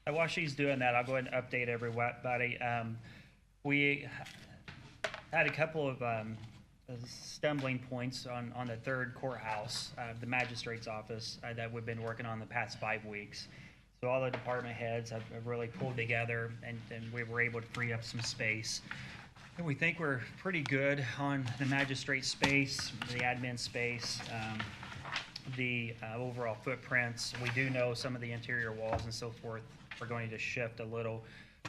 While she's doing that, I'll go ahead and update everybody. We had a couple of stumbling points on the third courthouse, the magistrate's office, that we've been working on the past 5 weeks. So all the department heads have really pulled together, and we were able to free up some space. And we think we're pretty good on the magistrate space, the admin space, the overall footprints. We do know some of the interior walls and so forth are going to shift a little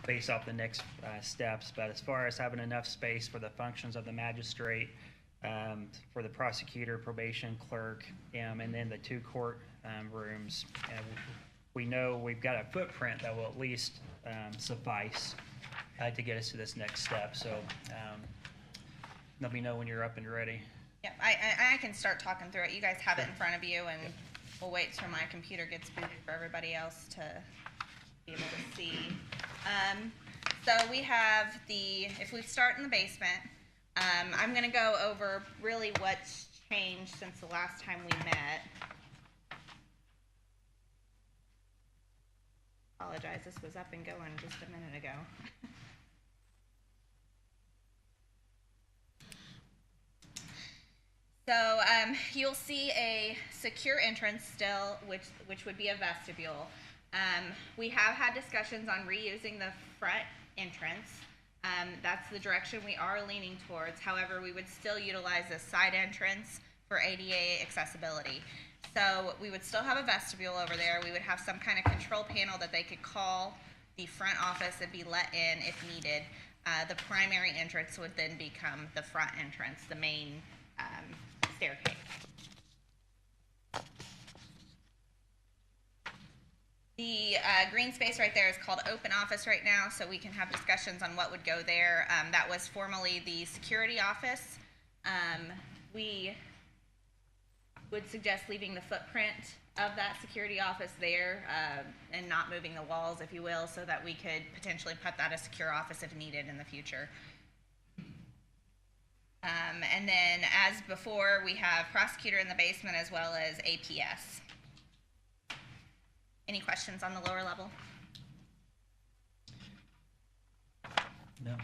based off the next steps. But as far as having enough space for the functions of the magistrate, for the prosecutor, probation clerk, and then the two court rooms, we know we've got a footprint that will at least suffice to get us to this next step. So let me know when you're up and ready. Yeah, I can start talking through it. You guys have it in front of you, and we'll wait till my computer gets booted for everybody else to be able to see. So we have if we start in the basement, I'm going to go over really what's changed since the last time we met. Apologize, this was up and going just a minute ago. So you'll see a secure entrance still, which would be a vestibule. We have had discussions on reusing the front entrance. That's the direction we are leaning towards. However, we would still utilize this side entrance for ADA accessibility. So we would still have a vestibule over there. We would have some kind of control panel that they could call the front office and be let in if needed. The primary entrance would then become the front entrance, the main staircase. The green space right there is called open office right now, so we can have discussions on what would go there. That was formerly the security office. We would suggest leaving the footprint of that security office there and not moving the walls, if you will, so that we could potentially put that as secure office if needed in the future. And then, as before, we have prosecutor in the basement as well as APS. Any questions on the lower level? No.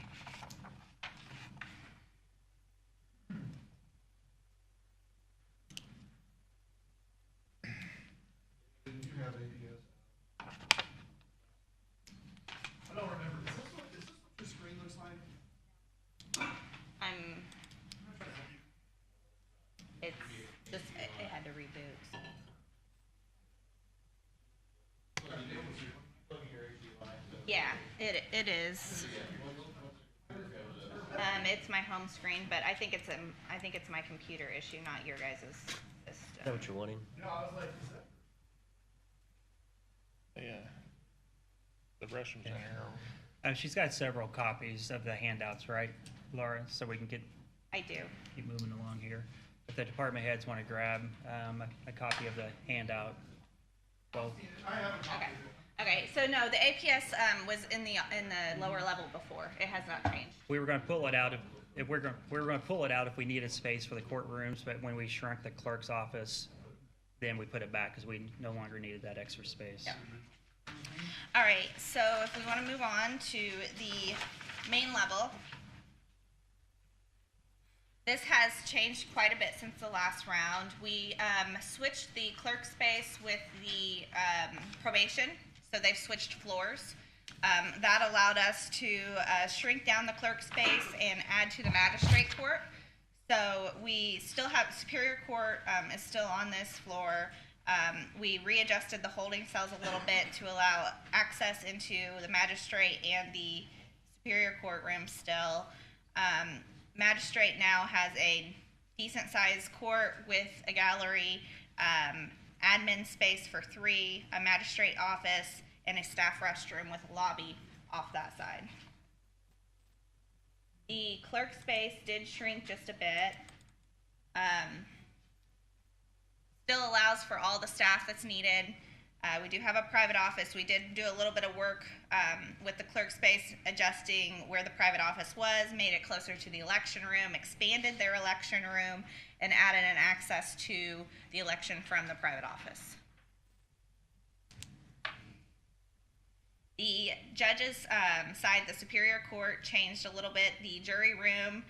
Do you have ADS? I don't remember. Is this what your screen looks like? It's just, it had to reboot. So. Yeah, it is. It's my home screen, but I think it's my computer issue, not your guys' system. Is that what you're wanting? No, I was like, is that? Yeah. The restrooms in here. She's got several copies of the handouts, right, Laura? So we can I do. keep moving along here. If the department heads want to grab a copy of the handout, well, I have a copy. Okay. Okay. So no, the APS was in the lower level before. It has not changed. we were going to pull it out if we were going to pull it out if we needed space for the courtrooms, but when we shrunk the clerk's office, then we put it back because we no longer needed that extra space. Yeah. All right. So if we want to move on to the main level. This has changed quite a bit since the last round. We switched the clerk space with the probation, so they've switched floors. That allowed us to shrink down the clerk space and add to the magistrate court. So we still have Superior Court is still on this floor. We readjusted the holding cells a little bit to allow access into the magistrate and the Superior Court room still. Magistrate now has a decent sized court with a gallery, admin space for 3, a magistrate office, and a staff restroom with a lobby off that side. The clerk space did shrink just a bit. Still allows for all the staff that's needed. We do have a private office. We did do a little bit of work with the clerk space, adjusting where the private office was, made it closer to the election room, expanded their election room, and added an access to the election from the private office. The judges' side, the Superior Court, changed a little bit. The jury room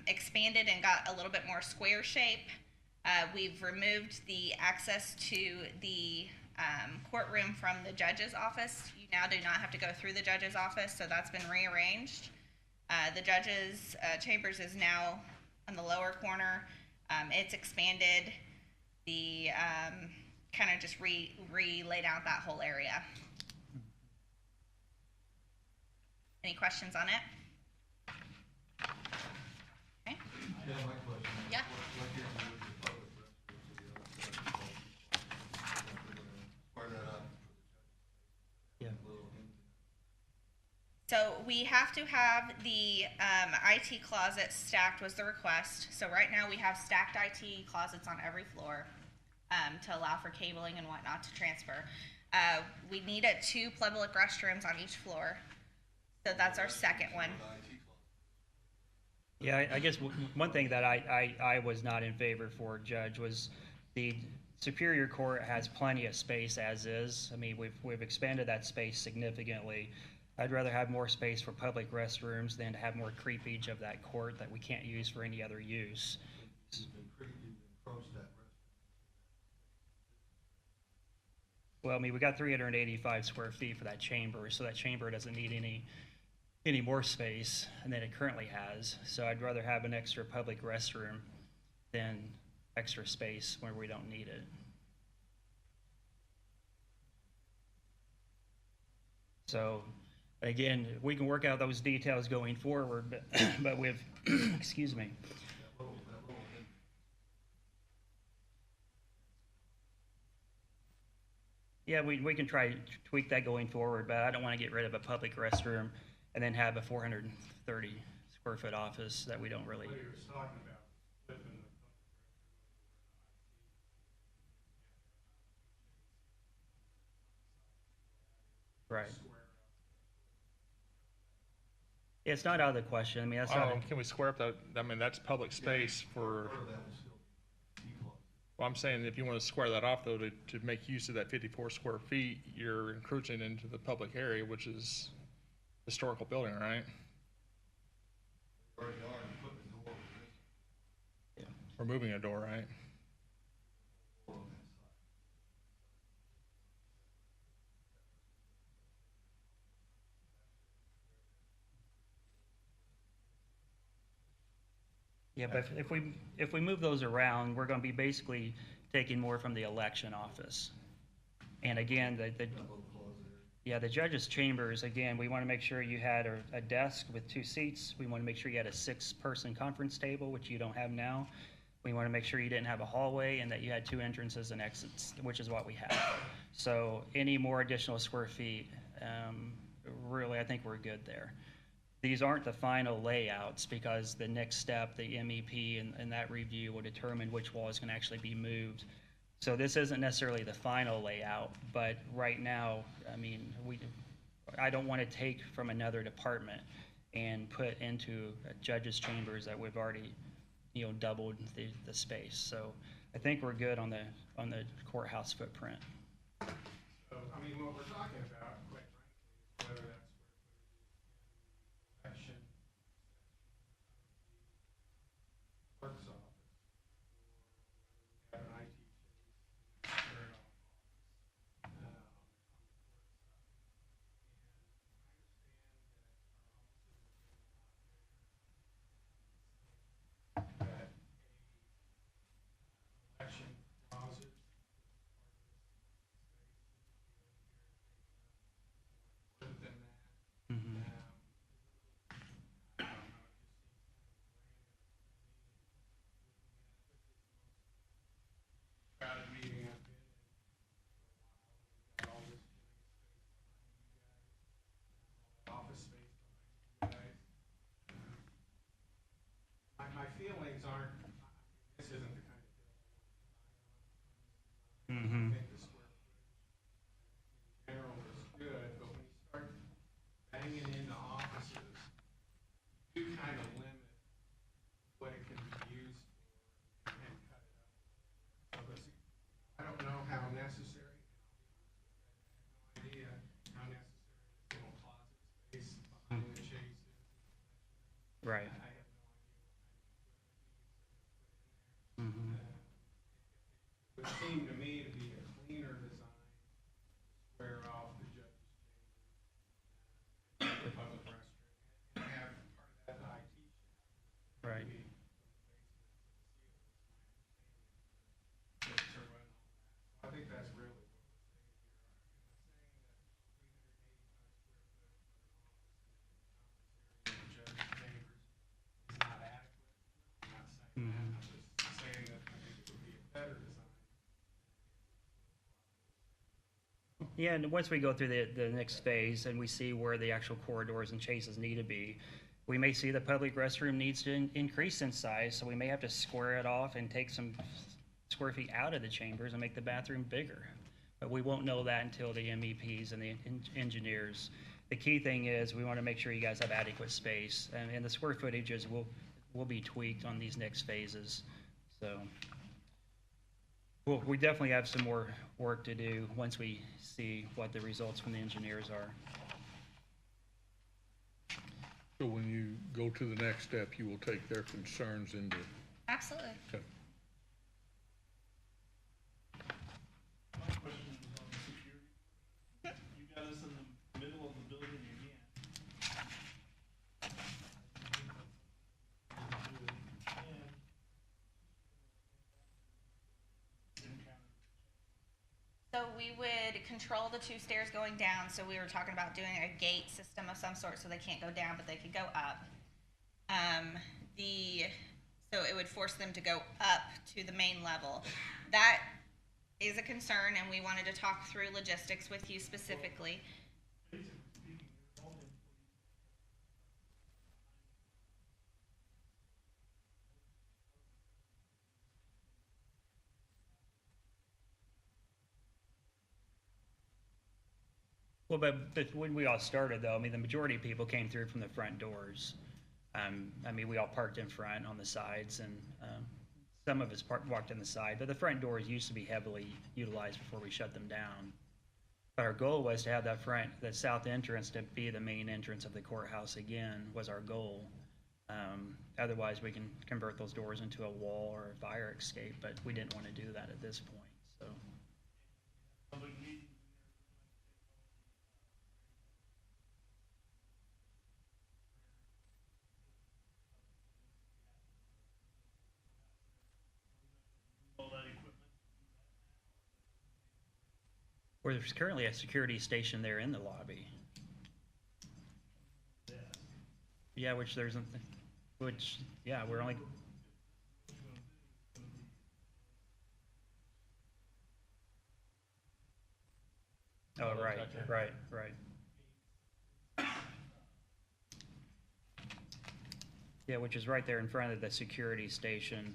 expanded and got a little bit more square shape. We've removed the access to the courtroom from the judge's office. You now do not have to go through the judge's office, so that's been rearranged. The judge's chambers is now on the lower corner. It's expanded. The kind of just laid out that whole area. Any questions on it? Okay. Yeah, my question. Yeah. Why can't you move the public restrooms to the other side? Square that up. Yeah. So we have to have the IT closet stacked was the request. So right now we have stacked IT closets on every floor to allow for cabling and whatnot to transfer. We need 2 public restrooms on each floor. So that's our second one. Yeah, I guess one thing that I was not in favor for, Judge, was the Superior Court has plenty of space as is. I mean, we've expanded that space significantly. I'd rather have more space for public restrooms than to have more creepage of that court that we can't use for any other use. Well, I mean, we got 385 square feet for that chamber, so that chamber doesn't need any more space than it currently has. So I'd rather have an extra public restroom than extra space where we don't need it. So again, we can work out those details going forward, but with, excuse me. Yeah, we can try to tweak that going forward, but I don't want to get rid of a public restroom and then have a 430 square foot office that we don't really. What he was talking about, flipping the Right. square up. Yeah, it's not out of the question. I mean, that's not. Oh, can we square up that, I mean, that's public space for, Part of that will still be equal. well, I'm saying if you want to square that off though, to make use of that 54 square feet, you're encroaching into the public area, which is historical building, right? Already are, you put the door over this, We're moving a door, right? door on that side. Yeah, but if we move those around, we're going to be basically taking more from the election office. And again, the judge's chambers, again, we want to make sure you had a desk with 2 seats. We want to make sure you had a 6-person conference table, which you don't have now. We want to make sure you didn't have a hallway and that you had 2 entrances and exits, which is what we have. So any more additional square feet, really, I think we're good there. These aren't the final layouts because the next step, the MEP and that review will determine which wall is going to actually be moved. So this isn't necessarily the final layout, but right now, I mean, I don't want to take from another department and put into a judge's chambers that we've already, doubled the space. So I think we're good on the courthouse footprint. So, I mean, what we're talking about, quite frankly, is whether that's where it is in the election clerk's office, or whether we have an IT space, squared off office, on the court side. And I understand that our offices are getting a lot bigger. That election closet is part of this space, and the other here taking up more than that. Mhm. I don't know, it just seems kind of random to me. Crowded meeting I've been in for a while. We've got all this gym space behind you guys, all that office space behind you guys. My feelings aren't, this isn't the kind of bill I want to die on. I Mhm. think the square footage in general is good, but when you start banging into offices, you kind of limit what it can be used for and cut it up. So I don't know how necessary, and I'll be honest with you, I have no idea how necessary Right. I have no idea what kind of equipment Mm-hmm. it would seem to me to be a cleaner design, square off the judge's chamber, the public restroom, and have part of that IT shaft. Right. Maybe from the basement to the ceiling is my understanding to run all that. So I think that's really what we're saying here. Am I saying that 385 square foot for an office and a conference area in the judge's chambers is not adequate? I'm not saying that. I'm just saying that I think it would be a better design. Yeah, and once we go through the next phase and we see where the actual corridors and chases need to be, we may see the public restroom needs to increase in size, so we may have to square it off and take some square feet out of the chambers and make the bathroom bigger. But we won't know that until the MEPs and the engineers. The key thing is we want to make sure you guys have adequate space, and the square footages will be tweaked on these next phases. So we definitely have some more work to do once we see what the results from the engineers are. So when you go to the next step, you will take their concerns into, Absolutely. okay. My question is on the security. You got us in the middle of the building again. So we would control the 2 stairs going down, so we were talking about doing a gate system of some sort so they can't go down, but they could go up. So it would force them to go up to the main level. That is a concern, and we wanted to talk through logistics with you specifically. Basically speaking, all the employees. Well, but when we all started though, I mean, the majority of people came through from the front doors. I mean, we all parked in front on the sides, and some of us walked in the side, but the front doors used to be heavily utilized before we shut them down. But our goal was to have that south entrance to be the main entrance of the courthouse again, was our goal. Otherwise, we can convert those doors into a wall or a fire escape, but we didn't want to do that at this point, so. Public meetings and everything. All that equipment. Where there's currently a security station there in the lobby. Yeah. Yeah, we're only, oh, right. Yeah, which is right there in front of the security station.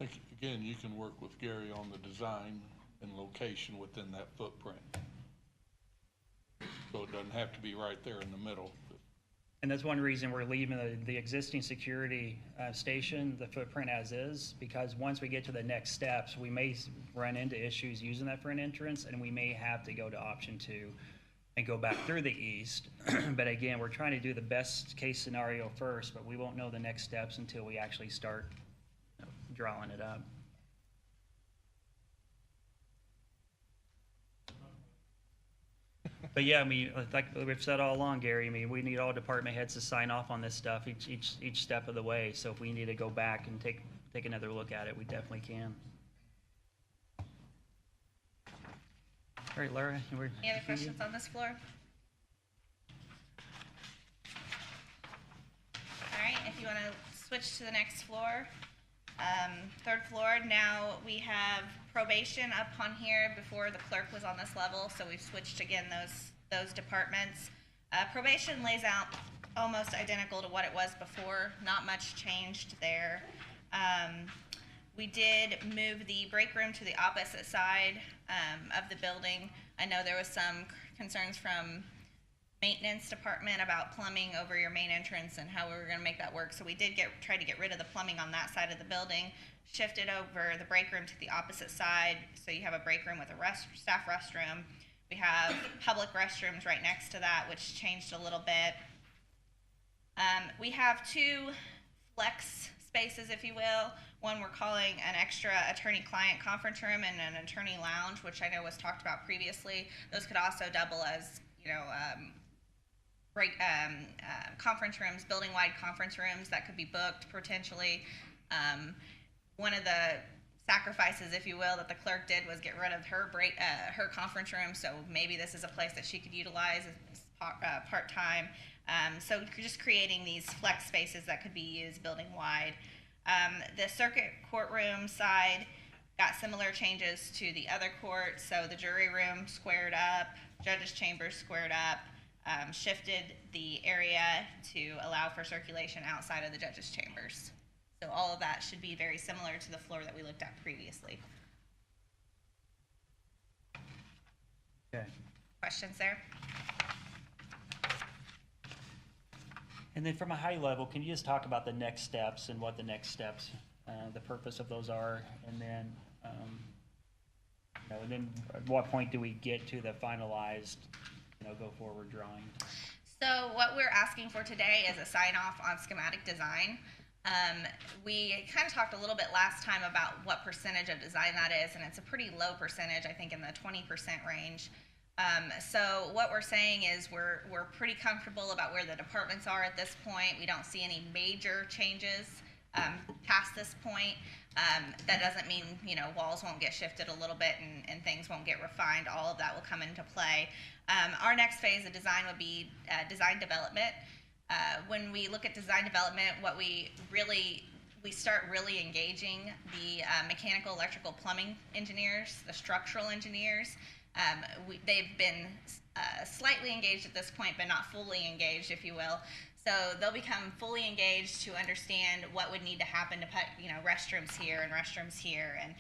I think, again, you can work with Gary on the design and location within that footprint. So it doesn't have to be right there in the middle. And that's one reason we're leaving the existing security station, the footprint as is, because once we get to the next steps, we may run into issues using that front entrance, and we may have to go to option 2 and go back through the east. But again, we're trying to do the best case scenario first, but we won't know the next steps until we actually start drawing it up. But yeah, I mean, like we've said all along, Gary, I mean, we need all department heads to sign off on this stuff each step of the way. So if we need to go back and take another look at it, we definitely can. All right, Laura, Any other questions on this floor? All right, if you want to switch to the next floor. 3rd floor, now we have probation up on here. Before, the clerk was on this level, so we've switched again those departments. Probation lays out almost identical to what it was before, not much changed there. We did move the break room to the opposite side of the building. I know there was some concerns from maintenance department about plumbing over your main entrance and how we were going to make that work. So we did try to get rid of the plumbing on that side of the building, shifted over the break room to the opposite side. So you have a break room with a staff restroom. We have public restrooms right next to that, which changed a little bit. We have two flex spaces, if you will. One we're calling an extra attorney-client conference room and an attorney lounge, which I know was talked about previously. Those could also double as, conference rooms, building-wide conference rooms that could be booked potentially. One of the sacrifices, if you will, that the clerk did was get rid of her her conference room. So maybe this is a place that she could utilize part-time. So just creating these flex spaces that could be used building-wide. The circuit courtroom side got similar changes to the other court. So the jury room squared up, judges' chambers squared up, shifted the area to allow for circulation outside of the judges' chambers. So all of that should be very similar to the floor that we looked at previously. Okay. Questions there? And then from a high level, can you just talk about the next steps and what the next steps, the purpose of those are? And then, and then at what point do we get to the finalized, go forward drawing? So what we're asking for today is a sign off on schematic design. We kind of talked a little bit last time about what percentage of design that is, and it's a pretty low percentage, I think in the 20% range. So what we're saying is we're pretty comfortable about where the departments are at this point. We don't see any major changes past this point. That doesn't mean, walls won't get shifted a little bit and things won't get refined. All of that will come into play. Our next phase of design would be design development. When we look at design development, we start really engaging the mechanical, electrical, plumbing engineers, the structural engineers. They've been slightly engaged at this point, but not fully engaged, if you will. So they'll become fully engaged to understand what would need to happen to put, restrooms here and restrooms here, and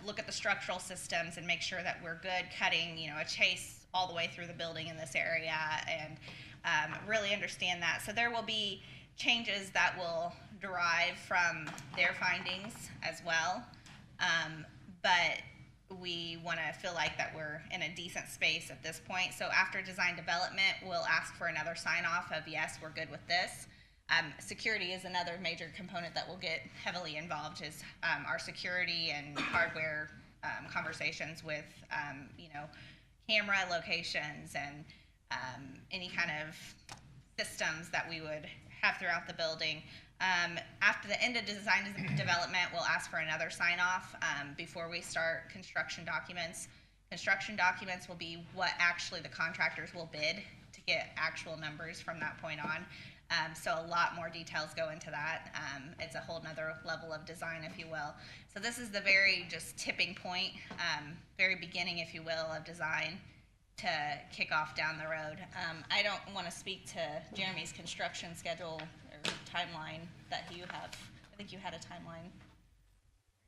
look at the structural systems and make sure that we're good cutting, a chase all the way through the building in this area, and really understand that. So there will be changes that will derive from their findings as well, but we want to feel like that we're in a decent space at this point. So after design development, we'll ask for another sign off of yes, we're good with this. Security is another major component that will get heavily involved, is our security and hardware conversations with camera locations and any kind of systems that we would have throughout the building. After the end of design development, we'll ask for another sign-off before we start construction documents. Construction documents will be what actually the contractors will bid to get actual numbers from that point on. So a lot more details go into that. It's a whole nother level of design, if you will. So this is the very just tipping point, very beginning, if you will, of design to kick off down the road. I don't want to speak to Jeremy's construction schedule or timeline that you have. I think you had a timeline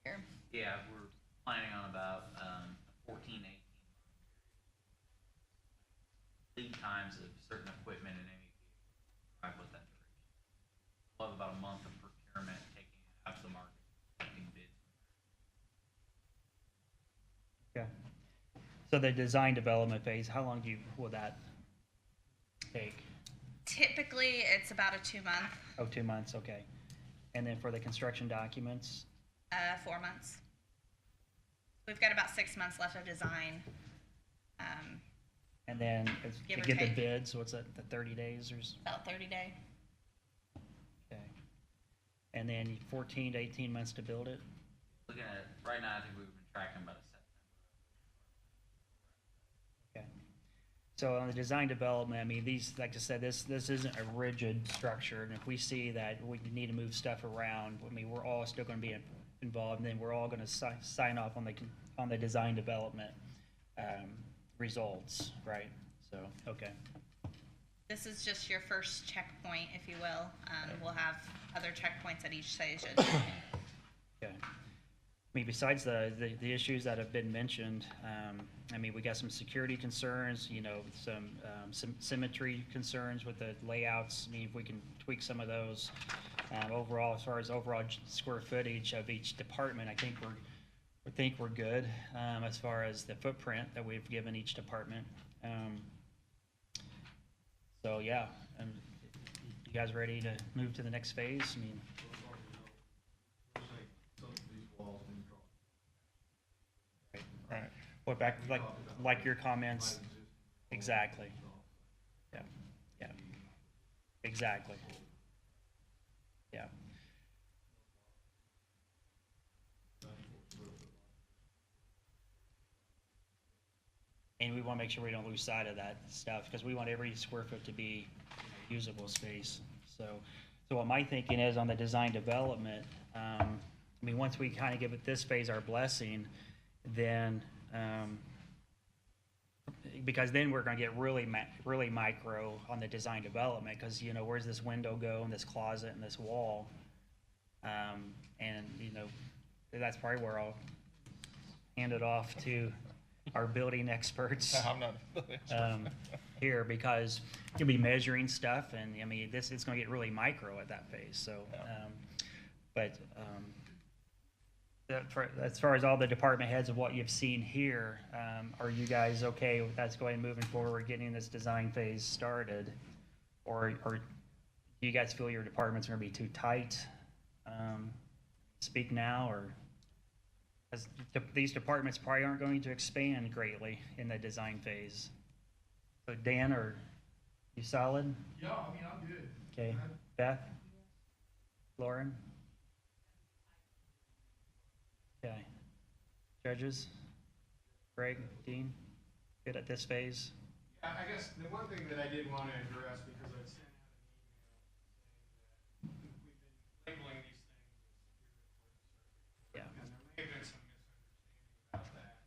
here. Yeah, we're planning on about 14, 18 lead times of certain equipment and any drive with that duration. We'll have about a month of procurement taking it out to the market, collecting bids. Okay. So the design development phase, how long will that take? Typically, it's about a 2-month, Oh, 2 months, okay. And then for the construction documents? 4 months. We've got about 6 months left of design. And then Give to or get the take. bids, what's that, the 30 days or? About 30 day. Okay. And then 14 to 18 months to build it? Looking at right now, I think we've been tracking about a September. Okay. So on the design development, I mean, these, like I said, this isn't a rigid structure, and if we see that we need to move stuff around, I mean, we're all still gonna be involved, and then we're all gonna sign off on the design development, results, right? So, okay. This is just your first checkpoint, if you will. We'll have other checkpoints at each stage. Okay. I mean, besides the issues that have been mentioned, I mean, we got some security concerns, some symmetry concerns with the layouts. I mean, if we can tweak some of those. Overall, as far as overall square footage of each department, I think we're good, as far as the footprint that we've given each department. So yeah, You guys ready to move to the next phase? I mean, Looks like some of these walls didn't draw. Right. what back, like your comments? Exactly. Yeah, yeah, exactly. Yeah. And we want to make sure we don't lose sight of that stuff, because we want every square foot to be usable space. So what my thinking is on the design development, I mean, once we kind of give it this phase our blessing, then, because then we're gonna get really really micro on the design development, because, you know, where's this window go, and this closet, and this wall? And, you know, that's probably where I'll hand it off to our building experts I'm not. here, because you'll be measuring stuff, and, I mean, it's gonna get really micro at that phase, so, as far as all the department heads of what you've seen here, are you guys okay with us going, moving forward, getting this design phase started? Or do you guys feel your department's gonna be too tight? Speak now, or, as these departments probably aren't going to expand greatly in the design phase. So Dan, are you solid? Yeah, I mean, I'm good. Okay, Beth? Lauren? Okay. Judges? Greg, Dean? Good at this phase? Yeah, I guess the one thing that I did want to address, because I'd sent out an email saying that we've been labeling these things as Yeah. and there may have been some misunderstanding about that.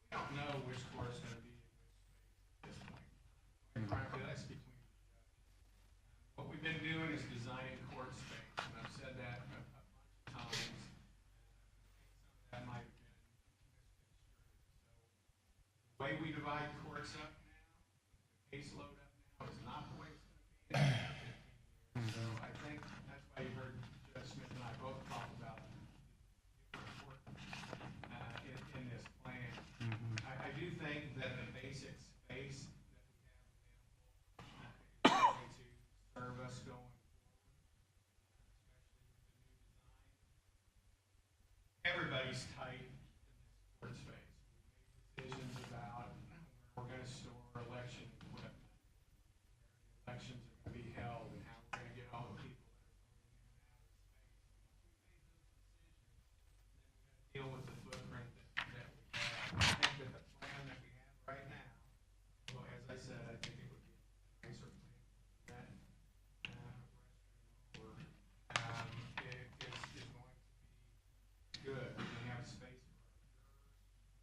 We don't know which course is going to be in which space at this point. Quite frankly, that's between the judges. What we've been doing is designing court space, and I've said that a bunch of times. That might have been misconstrued. So the way we divide courts up now, the caseload up now, is not the way it's going to be in 10 or 15 years. So I think that's why you heard Judge Smith and I both talk about different court in this plan. I do think that the basic space that we have available is going to serve us going forward, especially with the new design. Everybody's tight in this court space. We made decisions about where we're going to store election equipment, where the elections are going to be held, and how we're going to get all the people that are voting in and out of the space. And once we made those decisions, then we got to deal with the footprint that we have. I think that the plan that we have right now, well, as I said, I think it would be a nicer plan than that restroom over, is going to be good. We can have space for our jurors,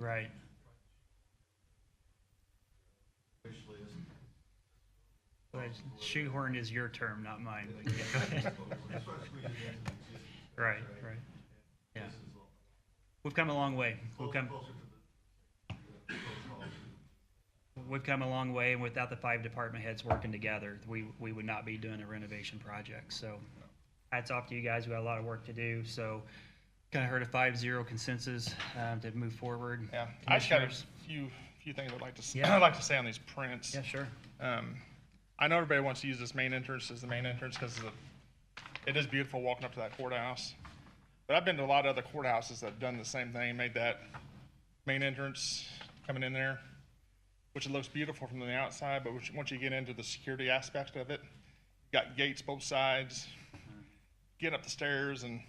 Right. wish list. Well, shoehorn is your term, not mine, but yeah, go ahead. That's what squeeze into the existing. Right, right. Yeah. We've come a long way. Closer to the protocol. We've come a long way, and without the 5 department heads working together, we would not be doing a renovation project. So hats off to you guys. We got a lot of work to do. So kind of heard a 5-0 consensus to move forward. Yeah, I just got a Commissioners? few things I'd like to, Yeah. I'd like to say on these prints. Yeah, sure. I know everybody wants to use this main entrance as the main entrance because it is beautiful walking up to that courthouse. But I've been to a lot of other courthouses that have done the same thing, made that main entrance coming in there, which it looks beautiful from the outside, but once you get into the security aspect of it, you got gates both sides, get up the stairs, and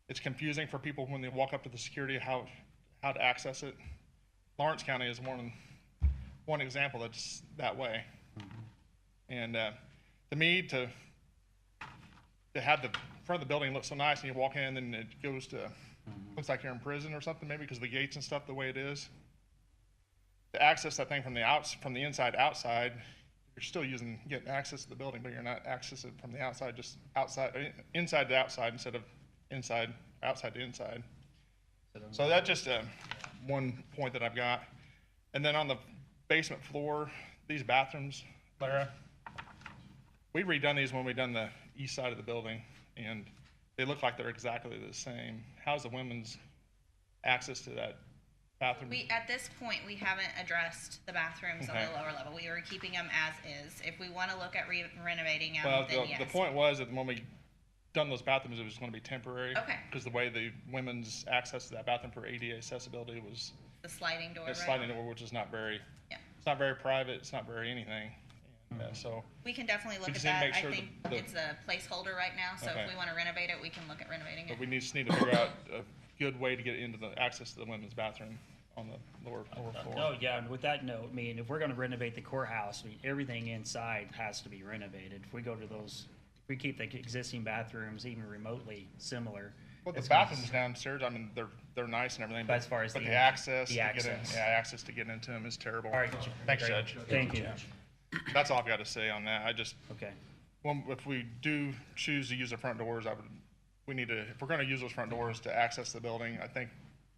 it's confusing for people when they walk up to the security how to access it. Lawrence County is one example that's that way. And to me, to have the front of the building look so nice, and you walk in, and it goes to looks like you're in prison or something, maybe because of the gates and stuff the way it is. To access that thing from the inside outside, you're still getting access to the building, but you're not accessing from the outside, just inside to outside instead of outside to inside. So that's just one point that I've got. And then on the basement floor, these bathrooms, Lara, we redone these when we done the east side of the building, and they look like they're exactly the same. How's the women's access to that bathroom? At this point, we haven't addressed the bathrooms on Okay. the lower level. We were keeping them as is. If we want to look at renovating them, Well, then the yes. point was that when we done those bathrooms, it was going to be temporary. Okay. Because the way the women's access to that bathroom for ADA accessibility was The sliding door, a right? sliding door, which is not very, Yeah. it's not very private, it's not very anything. And, so, We can definitely look We at just need to that. make I sure think the- it's a placeholder right now, so Okay. if we want to renovate it, we can look at renovating but it. we just need to figure out a good way to get into the access to the women's bathroom on the lower floor. No, yeah, and with that note, I mean, if we're gonna renovate the courthouse, I mean, everything inside has to be renovated. If we go to those, if we keep the existing bathrooms even remotely similar. Well, the it's gonna- bathrooms downstairs, I mean, they're nice and everything, But as far as but the the access the to get in, access. yeah, access to get into them is terrible. All right. Thanks, great. Judge. Thank you. That's all I've got to say on that. Okay. Well, if we do choose to use the front doors, we need to, if we're gonna use those front doors to access the building, I think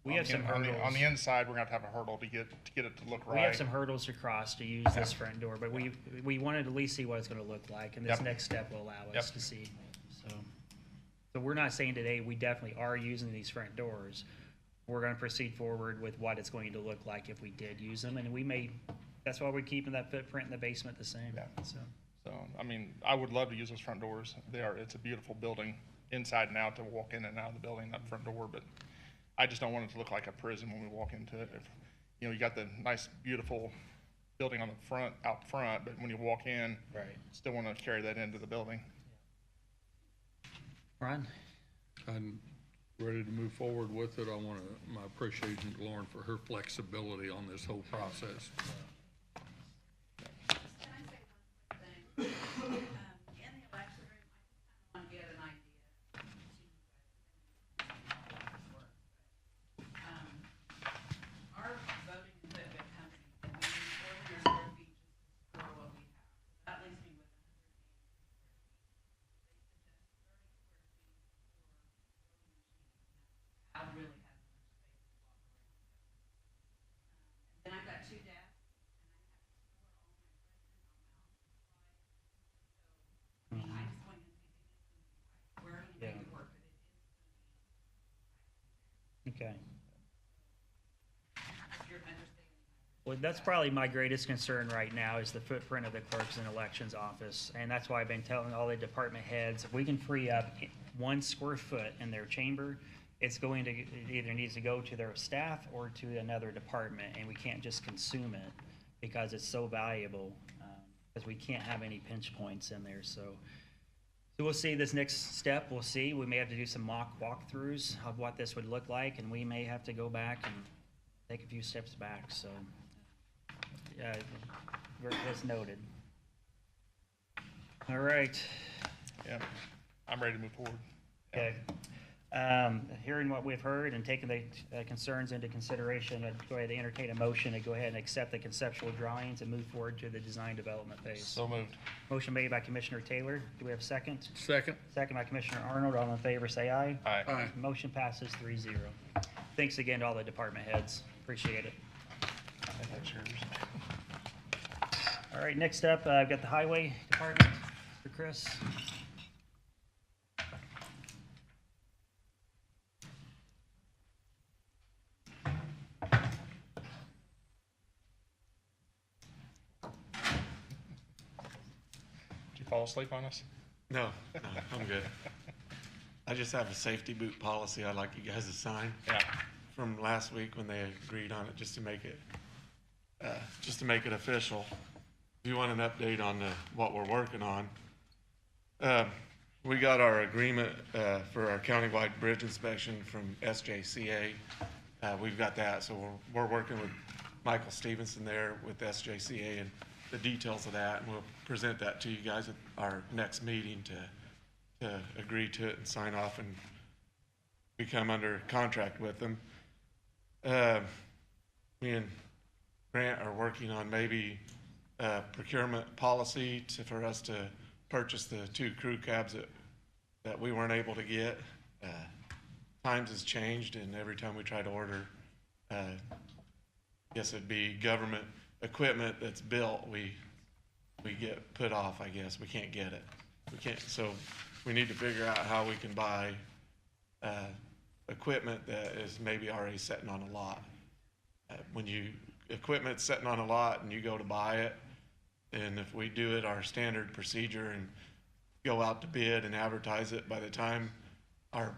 We have some on the hurdles. inside, we're gonna have to have a hurdle to get it to look right. We have some hurdles to cross to use this front door, but we wanted to at least see what it's gonna look like, and this Yep. next step will allow us Yep. to see. So we're not saying today we definitely are using these front doors. We're gonna proceed forward with what it's going to look like if we did use them, and that's why we're keeping that footprint in the basement the same, Yeah. so. So, I mean, I would love to use those front doors. It's a beautiful building, inside and out, to walk in and out of the building, that front door, but I just don't want it to look like a prison when we walk into it. You got the nice, beautiful building on the front, out front, but when you walk in, Right. still want to carry that into the building. Ron? I'm ready to move forward with it. I want my appreciation to Lauren for her flexibility on this whole process. Can I say one quick thing? In the election room, I just kind of want to get an idea. Our voting equipment comes in, we use 400 square feet just for what we have. That leaves me with 180 square feet. They suggest 30 square feet for voting machines. I really have enough space to walk around. And then I've got 2 desks, and I have to store all my equipment on mountain supplies. So, I just want you to see it is gonna be tight. We're gonna make it work, but it is gonna be Okay. tight. If you're understanding. Well, that's probably my greatest concern right now is the footprint of the clerks and elections office. And that's why I've been telling all the department heads, if we can free up 1 square foot in their chamber, it either needs to go to their staff or to another department, and we can't just consume it because it's so valuable, because we can't have any pinch points in there, so we'll see this next step, we'll see. We may have to do some mock walkthroughs of what this would look like, and we may have to go back and take a few steps back, so. That's noted. All right, Yeah, I'm ready to move forward. okay. Hearing what we've heard and taking the concerns into consideration, I'd go ahead and entertain a motion to go ahead and accept the conceptual drawings and move forward to the design development phase. So moved. Motion made by Commissioner Taylor. Do we have a second? Second. Second by Commissioner Arnold. All in favor, say aye. Aye. Aye. Motion passes 3-0. Thanks again to all the department heads. Appreciate it. That's yours. All right, next up, I've got the Highway Department for Chris. Did you fall asleep on us? No, I'm good. I just have a safety boot policy I'd like you guys to sign Yeah. from last week when they agreed on it, just to make it official. If you want an update on what we're working on, we got our agreement for our countywide bridge inspection from SJCA. We've got that, so we're working with Michael Stevenson there with SJCA and the details of that, and we'll present that to you guys at our next meeting to agree to it and sign off and become under contract with them. Me and Grant are working on maybe a procurement policy for us to purchase the 2 crew cabs that we weren't able to get. Times has changed, and every time we try to order, I guess it'd be government equipment that's built, we get put off, I guess. We can't get it. We can't, so we need to figure out how we can buy equipment that is maybe already sitting on a lot. When equipment's sitting on a lot and you go to buy it, and if we do it our standard procedure and go out to bid and advertise it, by the time our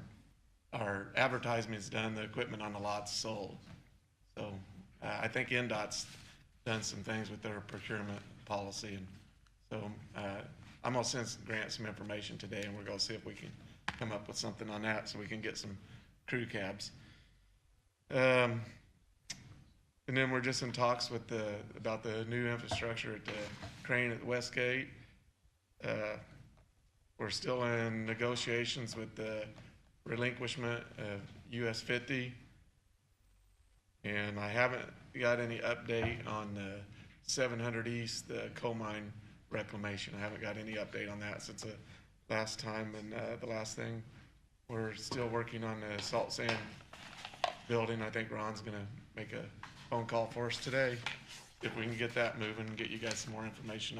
advertisement's done, the equipment on the lot's sold. So I think NDOT's done some things with their procurement policy, and so I'm gonna send Grant some information today, and we're gonna see if we can come up with something on that so we can get some crew cabs. And then we're just in talks with about the new infrastructure at the crane at Westgate. We're still in negotiations with the relinquishment of US 50. And I haven't got any update on the 700 East, the coal mine reclamation. I haven't got any update on that since the last time. And the last thing, we're still working on the salt sand building. I think Ron's gonna make a phone call for us today, if we can get that moving and get you guys some more information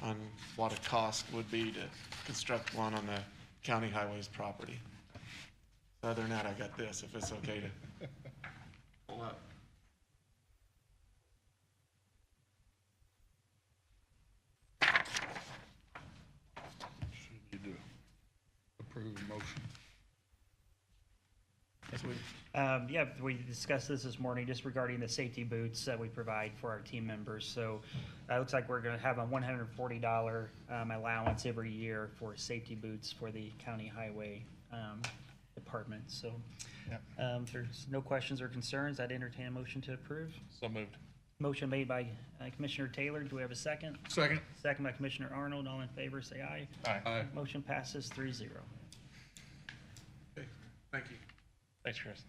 on what a cost would be to construct one on the county highways property. Other than that, I got this, if it's okay to pull up. You do approve the motion. Yeah, we discussed this morning, just regarding the safety boots that we provide for our team members. So it looks like we're going to have a $140 allowance every year for safety boots for the county highway department. So if there's no questions or concerns, I'd entertain a motion to approve. So moved. Motion made by Commissioner Taylor. Do we have a second? Second. Second by Commissioner Arnold. All in favor, say aye. Aye. Aye. Motion passes 3-0. Okay, thank you. Thanks, Chris.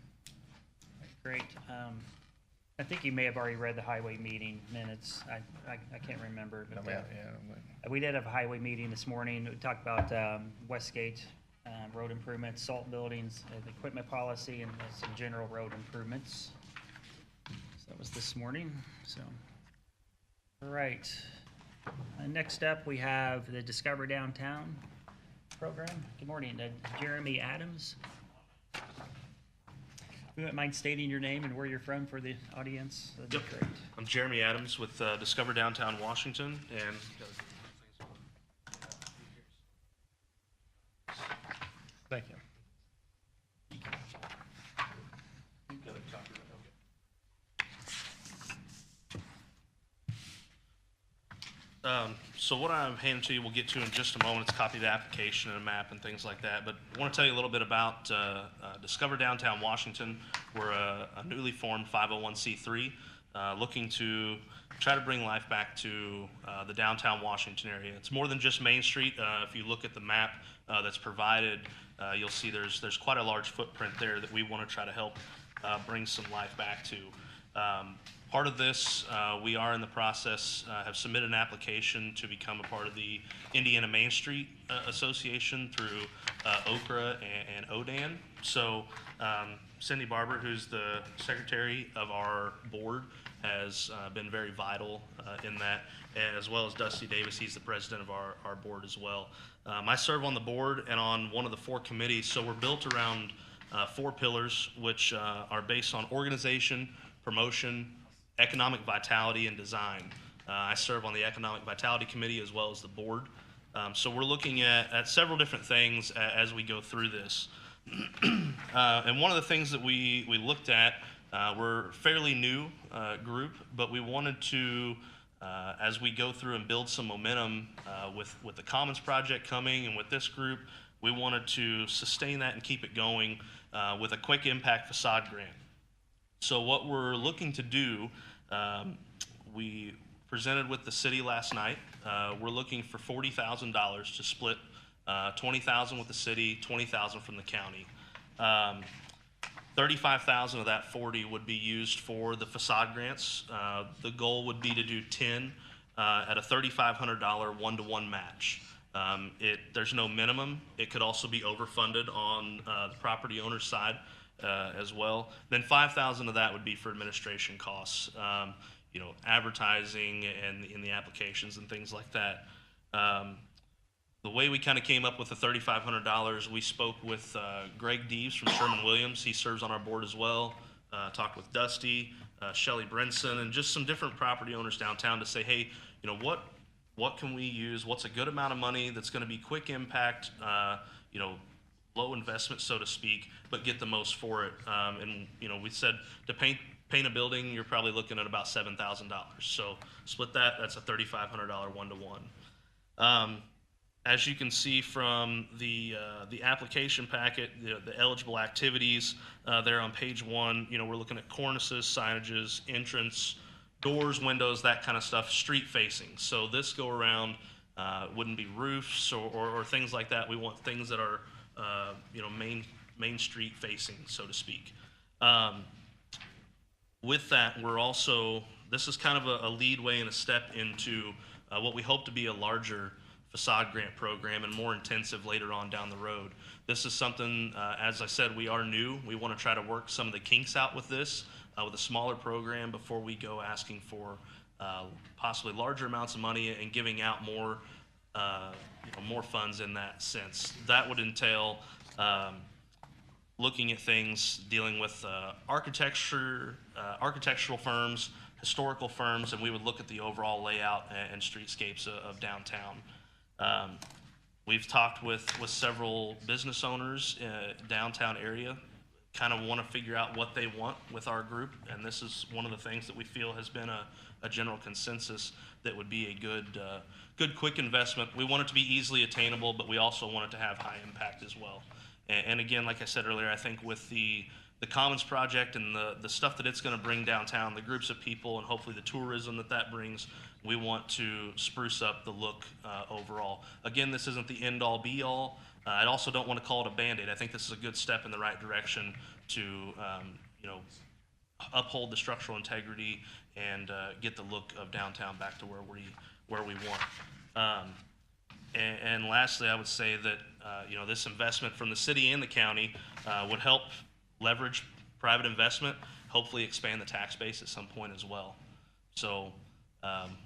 Great. I think you may have already read the highway meeting minutes. I can't remember. But, we did have a highway meeting this morning. We talked about Westgate road improvements, salt buildings, the equipment policy, and some general road improvements. So that was this morning. So, all right. Next up, we have the Discover Downtown program. Good morning, Jeremy Adams. If you wouldn't mind stating your name and where you're from for the audience, that'd be great. I'm Jeremy Adams with Discover Downtown Washington, and Thank you. so what I'm handing to you, we'll get to in just a moment. It's a copy of the application and a map and things like that. But I want to tell you a little bit about Discover Downtown Washington. We're a newly formed 501c3 looking to try to bring life back to the downtown Washington area. It's more than just Main Street. If you look at the map, that's provided, you'll see there's quite a large footprint there that we want to try to help bring some life back to. Part of this, we are in the process, have submitted an application to become a part of the Indiana Main Street Association through OKRA and ODAN. So Cindy Barber, who's the secretary of our board, has been very vital in that, as well as Dusty Daviess. He's the president of our board as well. I serve on the board and on one of the 4 committees, so we're built around 4 pillars, which are based on organization, promotion, economic vitality, and design. I serve on the Economic Vitality Committee as well as the board. So we're looking at several different things as we go through this. And one of the things that we looked at, we're a fairly new group, but we wanted to, as we go through and build some momentum with the Commons Project coming and with this group, we wanted to sustain that and keep it going with a quick impact facade grant. So what we're looking to do, we presented with the city last night. We're looking for $40,000 to split, $20,000 with the city, $20,000 from the county. $35,000 of that 40 would be used for the facade grants. The goal would be to do 10 at a $3,500 one-to-one match. There's no minimum. It could also be overfunded on the property owner's side as well. Then 5,000 of that would be for administration costs, advertising and in the applications and things like that. The way we kind of came up with the $3,500, we spoke with Greg Deves from Sherman-Williams. He serves on our board as well. Talked with Dusty, Shelly Brinson, and just some different property owners downtown to say, hey, what can we use? What's a good amount of money that's going to be quick impact, low investment, so to speak, but get the most for it. And we said to paint a building, you're probably looking at about $7,000. So split that. That's a $3,500 one-to-one. As you can see from the application packet, the eligible activities there on page 1, we're looking at cornices, signages, entrance, doors, windows, that kind of stuff, street facing. So this go around wouldn't be roofs or things like that. We want things that are main street facing, so to speak. With that, this is kind of a lead way and a step into what we hope to be a larger facade grant program and more intensive later on down the road. This is something, as I said, we are new. We want to try to work some of the kinks out with this, with a smaller program before we go asking for possibly larger amounts of money and giving out more funds in that sense. That would entail looking at things dealing with architectural firms, historical firms, and we would look at the overall layout and streetscapes of downtown. We've talked with several business owners downtown area, kind of want to figure out what they want with our group, and this is one of the things that we feel has been a general consensus that would be a good quick investment. We want it to be easily attainable, but we also want it to have high impact as well. And again, like I said earlier, I think with the Commons Project and the stuff that it's going to bring downtown, the groups of people, and hopefully the tourism that brings, we want to spruce up the look overall. Again, this isn't the end-all, be-all. I also don't want to call it a Band-Aid. I think this is a good step in the right direction to uphold the structural integrity and get the look of downtown back to where we want. And lastly, I would say that this investment from the city and the county would help leverage private investment, hopefully expand the tax base at some point as well. So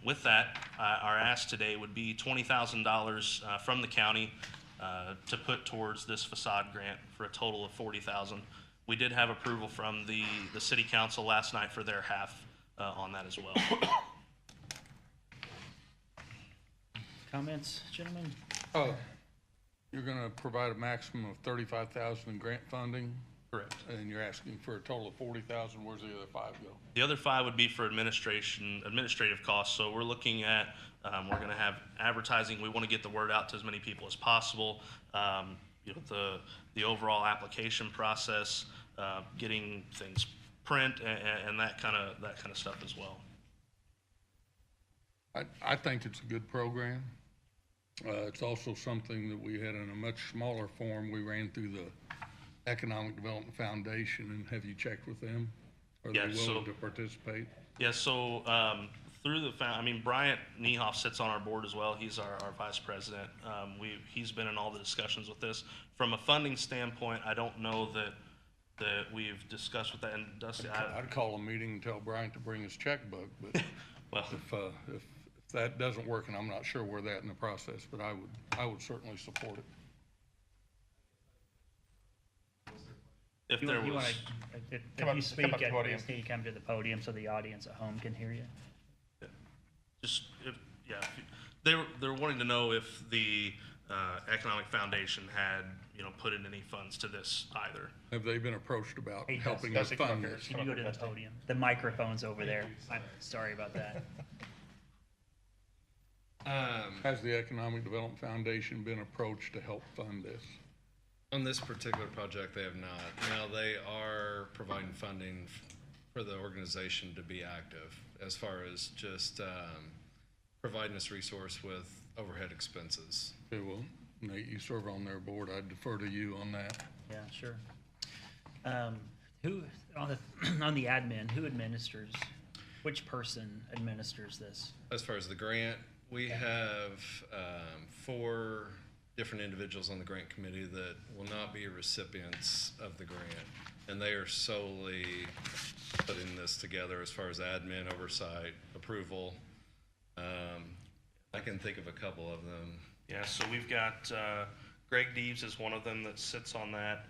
with that, our ask today would be $20,000 from the county to put towards this facade grant for a total of $40,000. We did have approval from the city council last night for their half on that as well. Comments, gentlemen? You're gonna provide a maximum of $35,000 in grant funding, Correct. and you're asking for a total of $40,000. Where's the other 5 go? The other 5 would be for administrative costs. So we're looking at, we're going to have advertising. We want to get the word out to as many people as possible. The overall application process, getting things print and that kind of stuff as well. I think it's a good program. It's also something that we had in a much smaller form. We ran through the Economic Development Foundation, and have you checked with them? Are they Yeah, willing so- to participate? Yeah, so through the Bryant Niehoff sits on our board as well. He's our vice president. He's been in all the discussions with this. From a funding standpoint, I don't know that we've discussed with that. And Dusty, I'd call a meeting and tell Brian to bring his checkbook, but well, if that doesn't work, and I'm not sure where that in the process, but I would certainly support it. if You there wanna, was, if Come up- you come speak, up to the podium. can you come to the podium so the audience at home can hear you? just, if they're wanting to know if the Economic Foundation had, put in any funds to this either. Have they been approached about Hey, helping us Dusty, come up fund here. this? Can you go to the podium? The microphone's over there. I'm sorry about that. Has the Economic Development Foundation been approached to help fund this? On this particular project, they have not. Now, they are providing funding for the organization to be active as far as just providing us resource with overhead expenses. Okay, well, Nate, you serve on their board. I'd defer to you on that. Yeah, sure. Who, on the admin, who administers, which person administers this? As far as the grant, we have 4 different individuals on the grant committee that will not be recipients of the grant. And they are solely putting this together as far as admin oversight, approval. I can think of a couple of them. Yeah, so we've got Greg Deves is one of them that sits on that.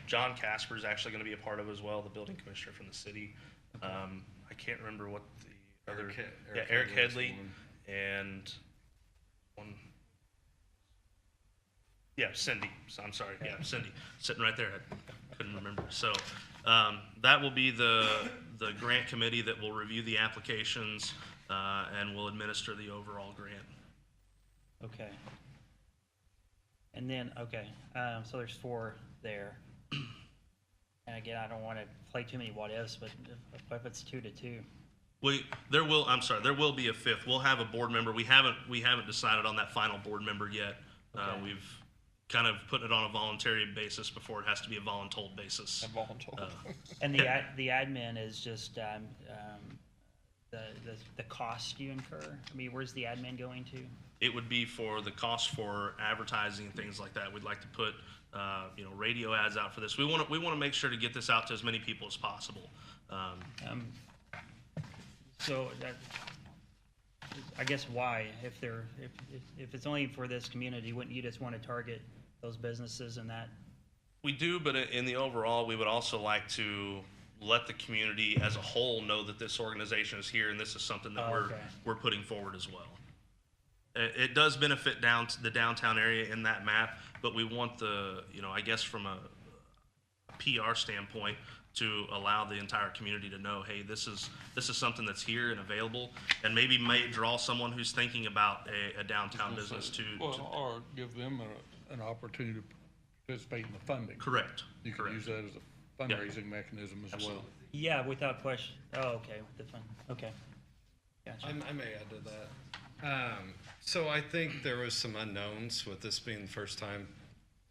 John Casper is actually going to be a part of it as well, the building commissioner from the city. I can't remember what the other. Eric Headley and one. Yeah, Cindy. So I'm sorry. Yeah, Cindy, sitting right there. I couldn't remember. So that will be the grant committee that will review the applications and will administer the overall grant. Okay. And then, okay, so there's 4 there. And again, I don't want to play too many what ifs, but if it's 2 to 2? There will be a 5th. We'll have a board member. We haven't decided on that final board member yet. Okay. We've kind of put it on a voluntary basis before it has to be a voluntold basis. And voluntold. And the admin is just the cost you incur? I mean, where's the admin going to? It would be for the cost for advertising and things like that. We'd like to put, radio ads out for this. We want to make sure to get this out to as many people as possible. So that, I guess why, if it's only for this community, wouldn't you just want to target those businesses and that? We do, but in the overall, we would also like to let the community as a whole know that this organization is here and this is something that we're putting forward as well. It does benefit the downtown area in that map, but we want I guess from a PR standpoint, to allow the entire community to know, hey, this is something that's here and available, and maybe may draw someone who's thinking about a downtown business to. Or give them an opportunity to participate in the funding. Correct. You can use that as a fundraising mechanism as well. Yeah, without question. Oh, okay, with the fund. Okay. Gotcha. I may add to that. So I think there was some unknowns with this being the first time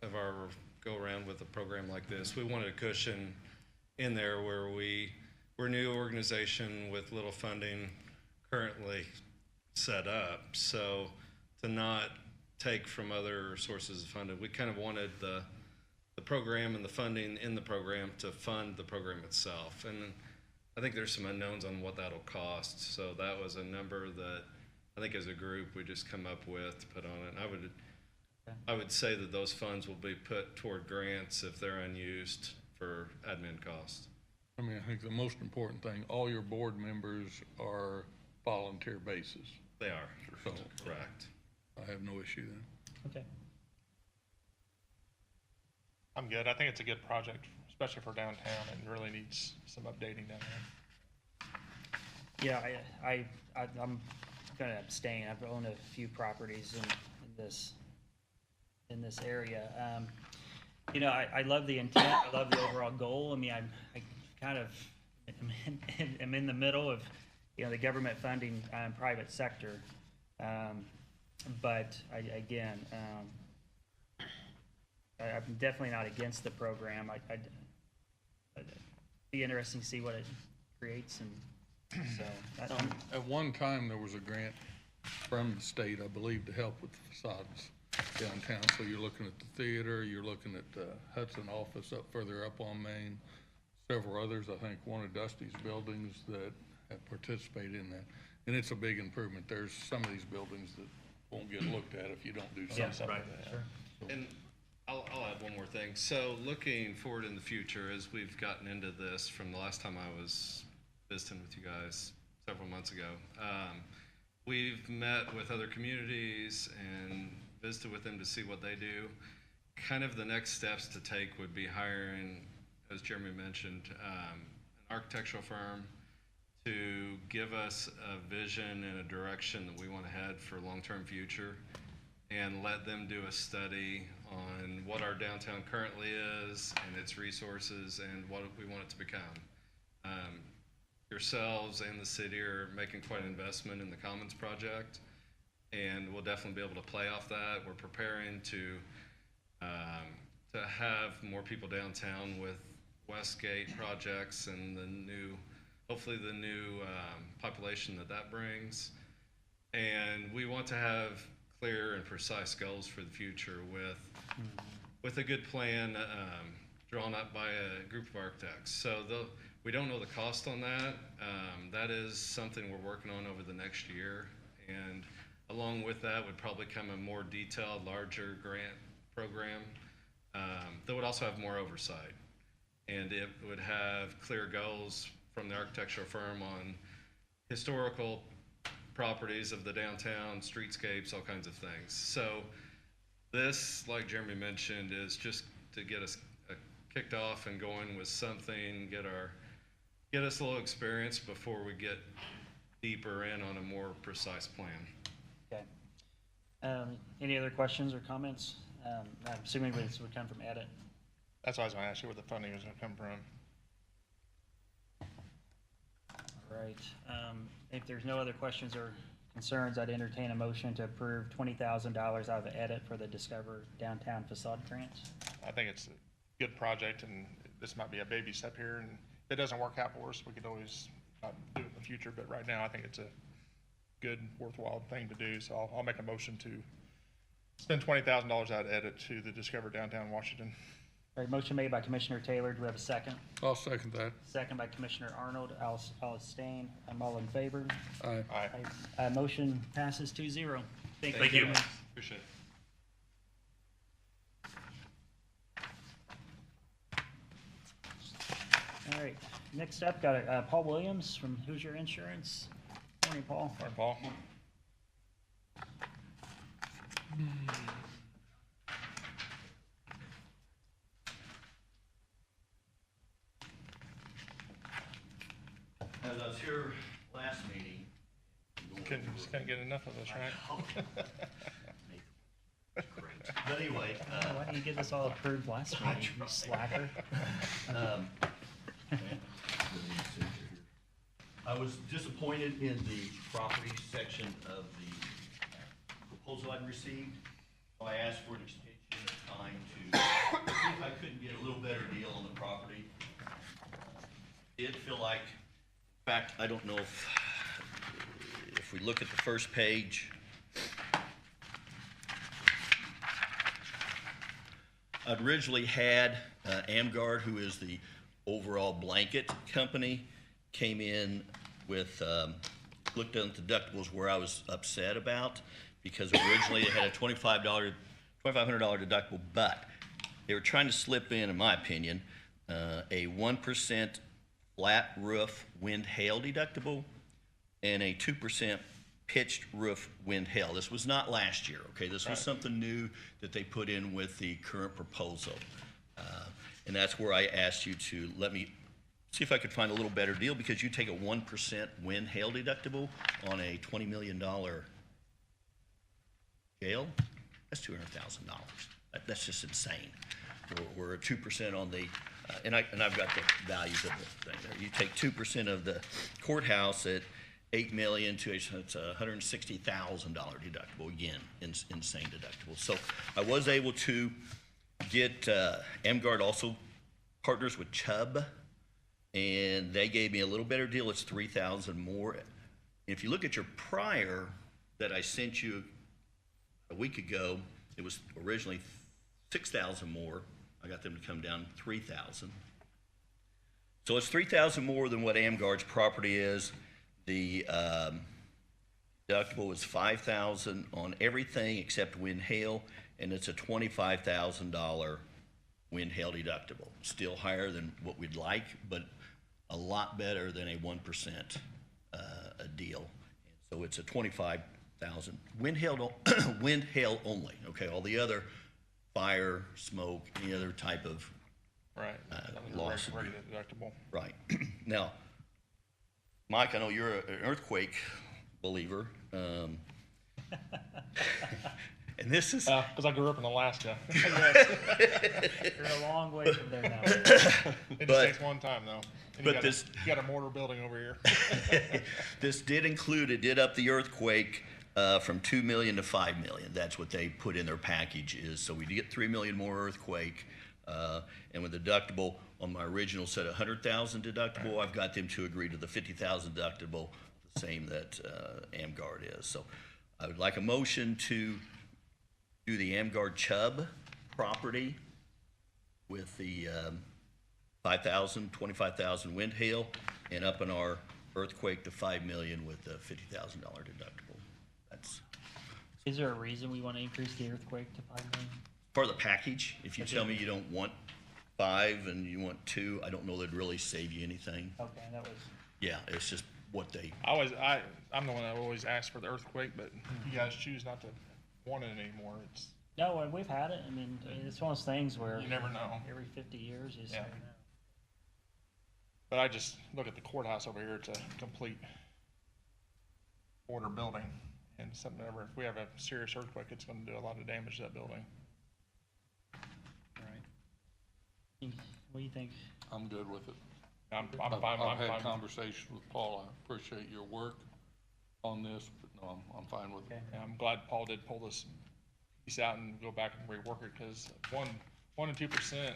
of our go around with a program like this. We wanted a cushion in there where we're a new organization with little funding currently set up. So to not take from other sources of funding, we kind of wanted the program and the funding in the program to fund the program itself. And I think there's some unknowns on what that'll cost. So that was a number that I think as a group we just come up with to put on it. And I would say that those funds will be put toward grants if they're unused for admin costs. I mean, I think the most important thing, all your board members are volunteer basis. They are, So correct. I have no issue then. Okay. I'm good. I think it's a good project, especially for downtown, and really needs some updating down there. Yeah, I'm gonna abstain. I've owned a few properties in this area. I love the intent. I love the overall goal. I mean, I kind of am in the middle of, the government funding private sector. But again, I'm definitely not against the program. I'd be interesting to see what it creates, and so. At one time, there was a grant from the state, I believe, to help with the facades downtown. So you're looking at the theater, you're looking at the Hudson office up further up on Main, several others. I think one of Dusty's buildings that have participated in that. And it's a big improvement. There's some of these buildings that won't get looked at if you don't do Yeah, something. right, sure. And I'll add one more thing. So looking forward in the future, as we've gotten into this from the last time I was visiting with you guys several months ago, we've met with other communities and visited with them to see what they do. Kind of the next steps to take would be hiring, as Jeremy mentioned, an architectural firm to give us a vision and a direction that we want to head for long-term future, and let them do a study on what our downtown currently is and its resources and what we want it to become. Yourselves and the city are making quite an investment in the Commons project, and we'll definitely be able to play off that. We're preparing to have more people downtown with Westgate projects and hopefully the new population that brings. And we want to have clear and precise goals for the future with a good plan drawn up by a group of architects. So we don't know the cost on that. That is something we're working on over the next year. And along with that would probably come a more detailed, larger grant program that would also have more oversight. And it would have clear goals from the architectural firm on historical properties of the downtown, streetscapes, all kinds of things. So this, like Jeremy mentioned, is just to get us kicked off and going with something, get us a little experience before we get deeper in on a more precise plan. Okay. Any other questions or comments? I'm assuming this would come from Edit. That's why I was gonna ask you where the funding is gonna come from. All right. If there's no other questions or concerns, I'd entertain a motion to approve $20,000 out of Edit for the Discover Downtown Facade Grant. I think it's a good project, and this might be a baby step here, and if it doesn't work out for us, we could always not do it in the future, but right now, I think it's a good, worthwhile thing to do, so I'll make a motion to spend $20,000 out of Edit to the Discover Downtown Washington. All right, motion made by Commissioner Taylor. Do we have a second? I'll second that. Second by Commissioner Arnold. I'll abstain. I'm all in favor. Aye. Aye. Motion passes 2-0. Thank you. gentlemen. Appreciate it. All right, next up, got Paul Williams from Hoosier Insurance. Morning, Paul. All right, Paul. As I was here last meeting. Just couldn't get enough of this, right? Great. But anyway, Why didn't you get this all approved last meeting, you slacker? I was disappointed in the property section of the proposal I'd received. So I asked for an extension of time to see if I couldn't get a little better deal on the property. Did feel like, in fact, I don't know if we look at the first page, I'd originally had Amgard, who is the overall blanket company, came in with, looked at the deductibles where I was upset about, because originally they had a $2,500 deductible, but they were trying to slip in my opinion, a 1% flat roof wind hail deductible and a 2% pitched roof wind hail. This was not last year, okay? This was something new that they put in with the current proposal. And that's where I asked you to let me see if I could find a little better deal, because you take a 1% wind hail deductible on a $20 million jail, that's $200,000. That's just insane. We're at 2% on the, and I've got the values of the thing there. You take 2% of the courthouse at 8 million to it's a $160,000 deductible, again, insane deductible. So I was able to get, AmGuard also partners with Chubb, and they gave me a little better deal. It's 3,000 more. If you look at your prior that I sent you a week ago, it was originally 6,000 more. I got them to come down 3,000. So it's 3,000 more than what AmGuard's property is. The deductible is 5,000 on everything except wind hail, and it's a $25,000 wind hail deductible. Still higher than what we'd like, but a lot better than a 1% a deal. So it's a 25,000 wind hail, wind hail only. Okay, all the other fire, smoke, any other type of Right. loss. Regular deductible. Right. Now, Mike, I know you're an earthquake believer. And this is. Because I grew up in Alaska. You're a long way from there now. It But- just takes one time, though. And but you this- you got a mortar building over here. This did include, it did up the earthquake from 2 million to 5 million. That's what they put in their package is. So we did get 3 million more earthquake. And with deductible on my original set of 100,000 deductible, I've got them to agree to the 50,000 deductible, the same that AmGuard is. So I would like a motion to do the AmGuard Chubb property with the 5,000, 25,000 wind hail, and up in our earthquake to 5 million with a $50,000 deductible. That's Is there a reason we want to increase the earthquake to 5 million? part of the package. If you tell me you don't want 5 and you want 2, I don't know that'd really save you anything. Okay, that was, Yeah, it's just what they, I'm the one that always asks for the earthquake, but you guys choose not to want it anymore. It's, no, and we've had it. I mean, it's one of those things where. you never know. Every 50 years, you just Yeah. never know. But I just look at the courthouse over here. It's a complete order building. And something ever, if we have a serious earthquake, it's going to do a lot of damage to that building. What do you think? I'm good with it. I'm I've fine. I'm had fine. conversations with Paul. I appreciate your work on this, but no, I'm fine with it. Okay. And I'm glad Paul did pull this piece out and go back and rework it because 1 and 2%. it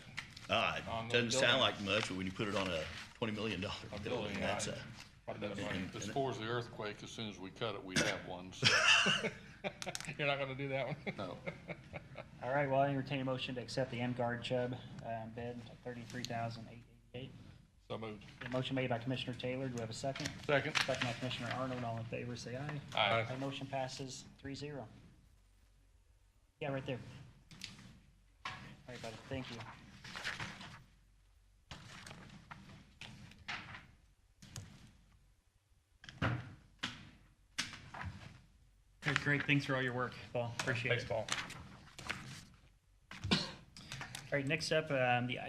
On the doesn't sound building. like much, but when you put it on a $20 million building, building, that's yeah. Quite a bit of money. As far as the earthquake, as soon as we cut it, we have one, so, You're not going to do that one? no. All right, well, I entertain a motion to accept the AmGuard Chubb bid, $33,888. So moved. A motion made by Commissioner Taylor. Do we have a second? Second. Second by Commissioner Arnold. All in favor, say aye. Aye. My motion passes 3-0. Yeah, right there. All right, buddy, thank you. Okay, great, thanks for all your work, Paul, appreciate Thanks, it. Paul. All right, next up, the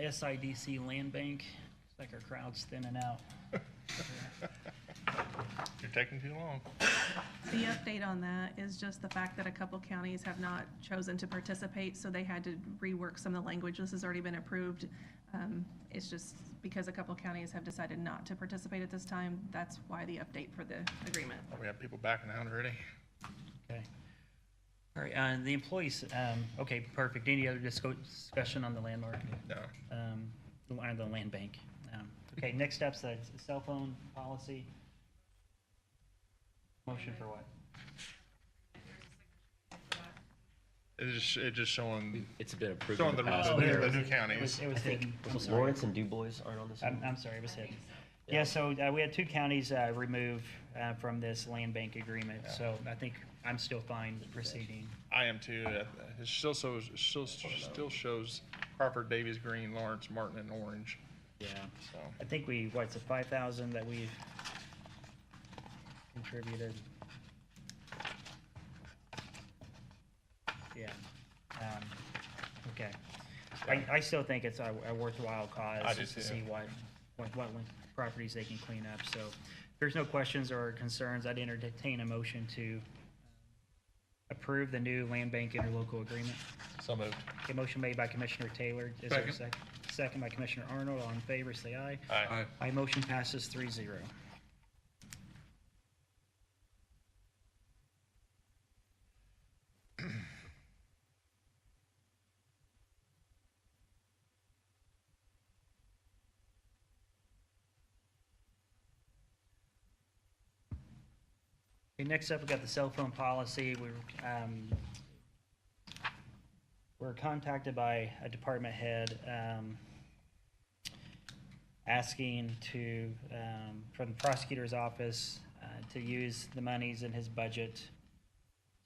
SIDC Land Bank. Looks like our crowd's thinning out. You're taking too long. The update on that is just the fact that a couple counties have not chosen to participate, so they had to rework some of the language. This has already been approved. It's just because a couple counties have decided not to participate at this time, that's why the update for the agreement. We have people backing out already. Okay. All right, the employees, okay, perfect. Any other discussion on the landmark? No. On the land bank? Okay, next up's the cell phone policy. Motion for what? It's just showing, It's been approved showing in the the past. the there new it was. counties. It was hidden. I'm sorry. Lawrence and DuBois aren't on this one? I'm sorry, it was hidden. Yeah, so we had 2 counties removed from this land bank agreement, so I think I'm still fine proceeding. I am too. It still shows Crawford, Davies, Green, Lawrence, Martin, and Orange. Yeah. So I think it's a 5,000 that we've contributed. Yeah. Okay. I still think it's a worthwhile I cause do just to too. see what properties they can clean up. So if there's no questions or concerns, I'd entertain a motion to approve the new land bank interlocal agreement. So moved. A motion made by Commissioner Taylor. Is there a second? Second by Commissioner Arnold. All in favor, say aye. Aye. My motion passes 3-0. Okay, next up, we got the cell phone policy. We're contacted by a department head, asking from the prosecutor's office, to use the monies in his budget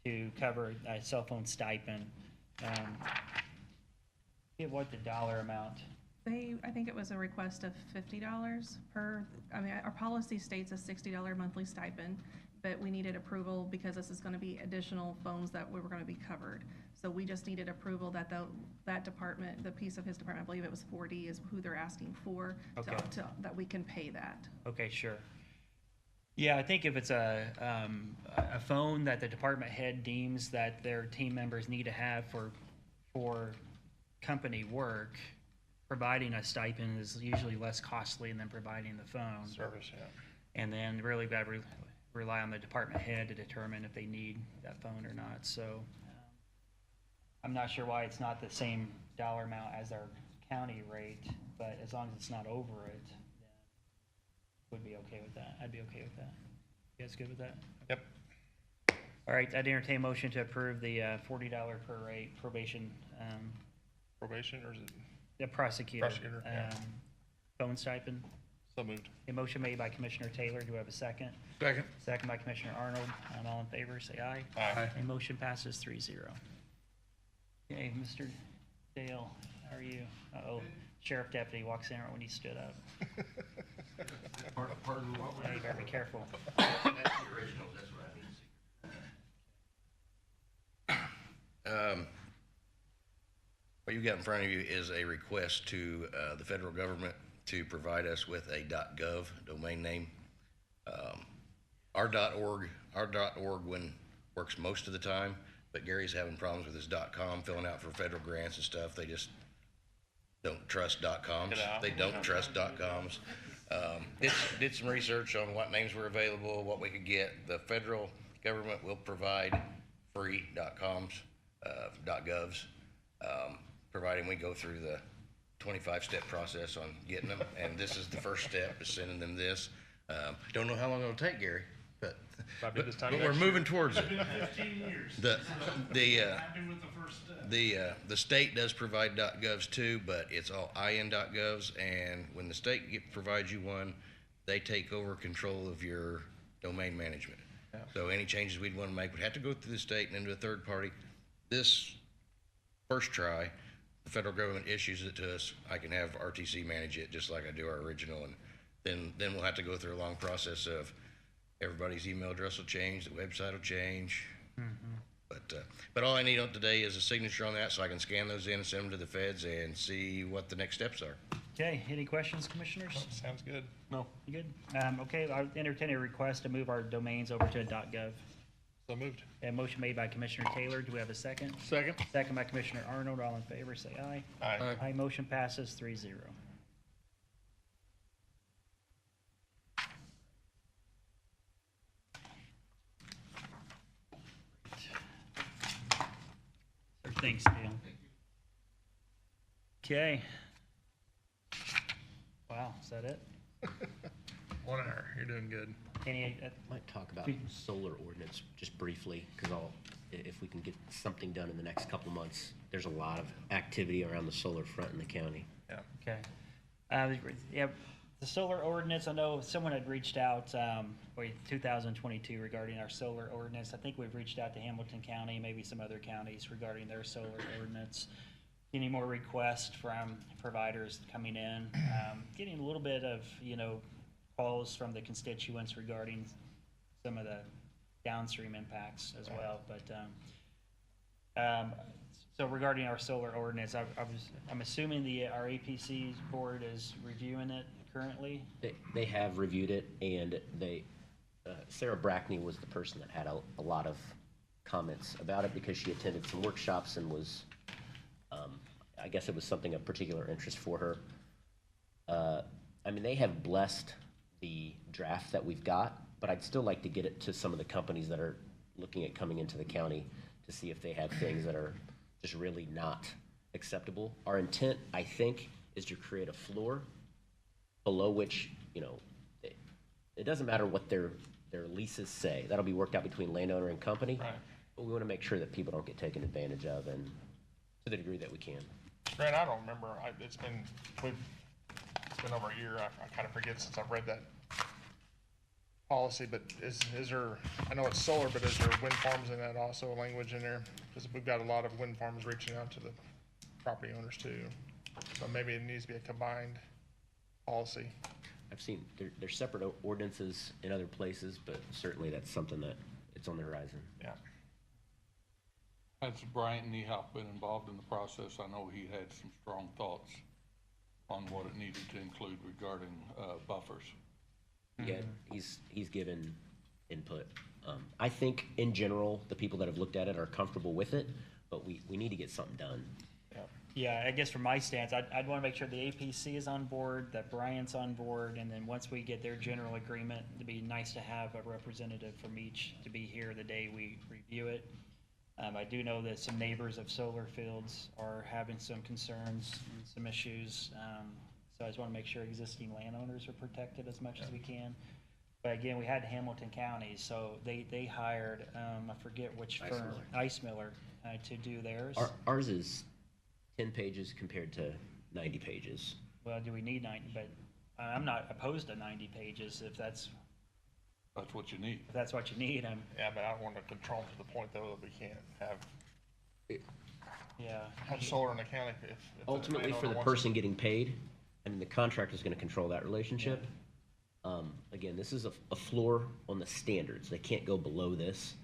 to cover a cell phone stipend. What the dollar amount? I think it was a request of $50 per, I mean, our policy states a $60 monthly stipend, but we needed approval because this is gonna be additional phones that we were gonna be covered. So we just needed approval that that department, the piece of his department, I believe it was 40, is who they're asking for, Okay. that we can pay that. Okay, sure. Yeah, I think if it's a phone that the department head deems that their team members need to have for company work, providing a stipend is usually less costly than providing the phone. Service, yeah. And then really got to rely on the department head to determine if they need that phone or not. So I'm not sure why it's not the same dollar amount as our county rate, but as long as it's not over it, then would be okay with that. I'd be okay with that. You guys good with that? Yep. All right, I'd entertain a motion to approve the $40 per rate probation, Probation, or is it the prosecutor. Prosecutor, yeah. Phone stipend. so moved? A motion made by Commissioner Taylor. Do we have a second? Second. Second by Commissioner Arnold. All in favor, say aye. Aye. A motion passes 3-0. Okay, Mr. Dale, how are you? Uh-oh, sheriff deputy walks in right when he stood up. Pardon what? Yeah, you better be careful. That's the original, that's what I need. What you got in front of you is a request to the federal government to provide us with a .gov domain name. Our .org one works most of the time, but Gary's having problems with his .com, filling out for federal grants and stuff. They just don't trust .coms. Get out. They don't trust .coms. Did some research on what names were available, what we could get. The federal government will provide free .coms, .govs, providing we go through the 25-step process on getting them. And this is the first step, is sending them this. Don't know how long it'll take, Gary, but Probably this time but we're next moving towards it. It's been 15 years. Happy with the first step. The state does provide .govs too, but it's all in.govs, and when the state provides you one, they take over control of your domain management. Yeah. So any changes we'd want to make would have to go through the state and into a third party. This first try, the federal government issues it to us. I can have RTC manage it just like I do our original, and then we'll have to go through a long process of everybody's email address will change, the website will change. But all I need on today is a signature on that so I can scan those in and send them to the feds and see what the next steps are. Okay, any questions, commissioners? Sounds good. You good? Okay, I'll entertain a request to move our domains over to .gov. So moved. A motion made by Commissioner Taylor. Do we have a second? Second. Second by Commissioner Arnold. All in favor, say aye. Aye. Aye, motion passes 3-0. Thanks, Dale. Okay. Wow, is that it? 1 hour, you're doing good. Any, Might talk about solar ordinance just briefly, because if we can get something done in the next couple months, there's a lot of activity around the solar front in the county. Yeah. okay. Yeah, the solar ordinance, I know someone had reached out, 2022 regarding our solar ordinance. I think we've reached out to Hamilton County, maybe some other counties regarding their solar ordinance. Any more requests from providers coming in? Getting a little bit of, calls from the constituents regarding some of the downstream impacts as well. But so regarding our solar ordinance, I'm assuming our APC board is reviewing it currently. They have reviewed it, and Sarah Brackney was the person that had a lot of comments about it because she attended some workshops and was, I guess it was something of particular interest for her. They have blessed the draft that we've got, but I'd still like to get it to some of the companies that are looking at coming into the county to see if they have things that are just really not acceptable. Our intent, I think, is to create a floor below which, it doesn't matter what their their leases say. That'll be worked out between landowner and company. Right. But we want to make sure that people don't get taken advantage of, and to the degree that we can. Grant, I don't remember, it's been over a year, I kind of forget since I've read that policy, but is there, I know it's solar, but is there wind farms in that also, language in there? Because we've got a lot of wind farms reaching out to the property owners too. So maybe it needs to be a combined policy. I've seen, there's separate ordinances in other places, but certainly that's something that it's on the horizon. Yeah. Has Bryant Niehoff been involved in the process? I know he had some strong thoughts on what it needed to include regarding buffers. Yeah, he's given input. I think in general, the people that have looked at it are comfortable with it, but we need to get something done. Yeah, I guess from my stance, I'd want to make sure the APC is on board, that Brian's on board, and then once we get their general agreement, it'd be nice to have a representative from each to be here the day we review it. I do know that some neighbors of solar fields are having some concerns and some issues. So I just want to make sure existing landowners are protected as much as we can. But again, we had Hamilton County, so they hired, I forget which firm, Ice Miller, to do theirs. Ours is 10 pages compared to 90 pages. Well, do we need 90? But I'm not opposed to 90 pages if that's what you need. If that's what you need. Yeah, but I don't want to control to the point though that we can't have solar in the county if Ultimately, for the wants person getting paid, I mean, the contractor is going to control that relationship. Again, this is a floor on the standards. They can't go below this,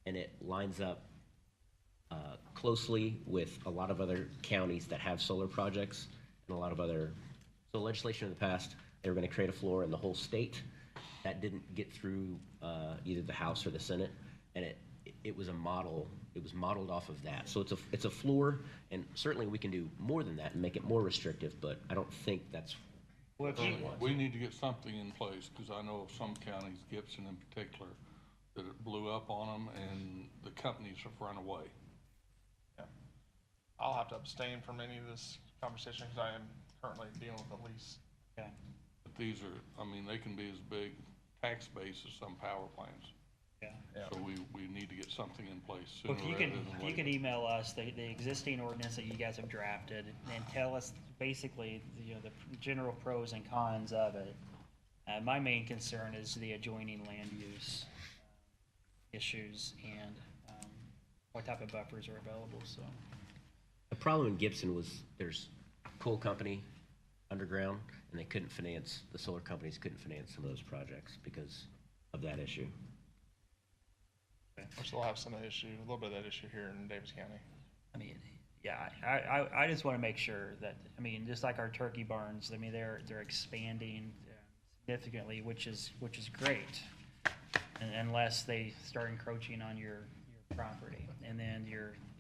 and it lines up closely with a lot of other counties that have solar projects and a lot of other. So legislation in the past, they were going to create a floor in the whole state. That didn't get through either the House or the Senate, and it was a model. It was modeled off of that. So it's a floor, and certainly we can do more than that and make it more restrictive. But I don't think that's. Well, we need to get something in place, because I know of some counties, Gibson in particular, that it blew up on them, and the companies have run away. Yeah. I'll have to abstain from any of this conversation because I am currently dealing with a lease. Okay. But these are, I mean, they can be as big tax base as some power plants. Yeah. So we need to get something in place Well, sooner if rather than later. you can email us the existing ordinance that you guys have drafted and tell us basically, the general pros and cons of it. My main concern is the adjoining land use issues and what type of buffers are available, so. The problem in Gibson was there's coal company underground, and they couldn't finance, the solar companies couldn't finance some of those projects because of that issue. We still have some of the issue, a little bit of that issue here in Daviess County. I mean, yeah, I just want to make sure that, I mean, just like our turkey barns, I mean, they're expanding significantly, which is great, unless they start encroaching on your property, and then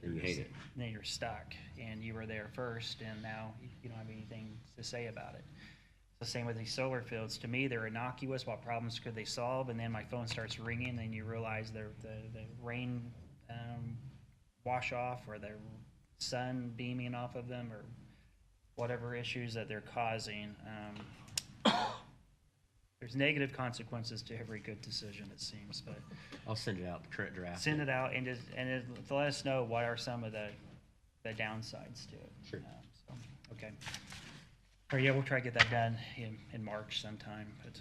You hate it. then you're stuck, and you were there first, and now you don't have anything to say about it. It's the same with these solar fields. To me, they're innocuous. What problems could they solve? And then my phone starts ringing, and you realize the rain wash off, or the sun beaming off of them, or whatever issues that they're causing. There's negative consequences to every good decision, it seems, but. I'll send it out, the current draft. Send it out and just let us know what are some of the downsides to it. Sure. So, okay. Or yeah, we'll try to get that done in March sometime, but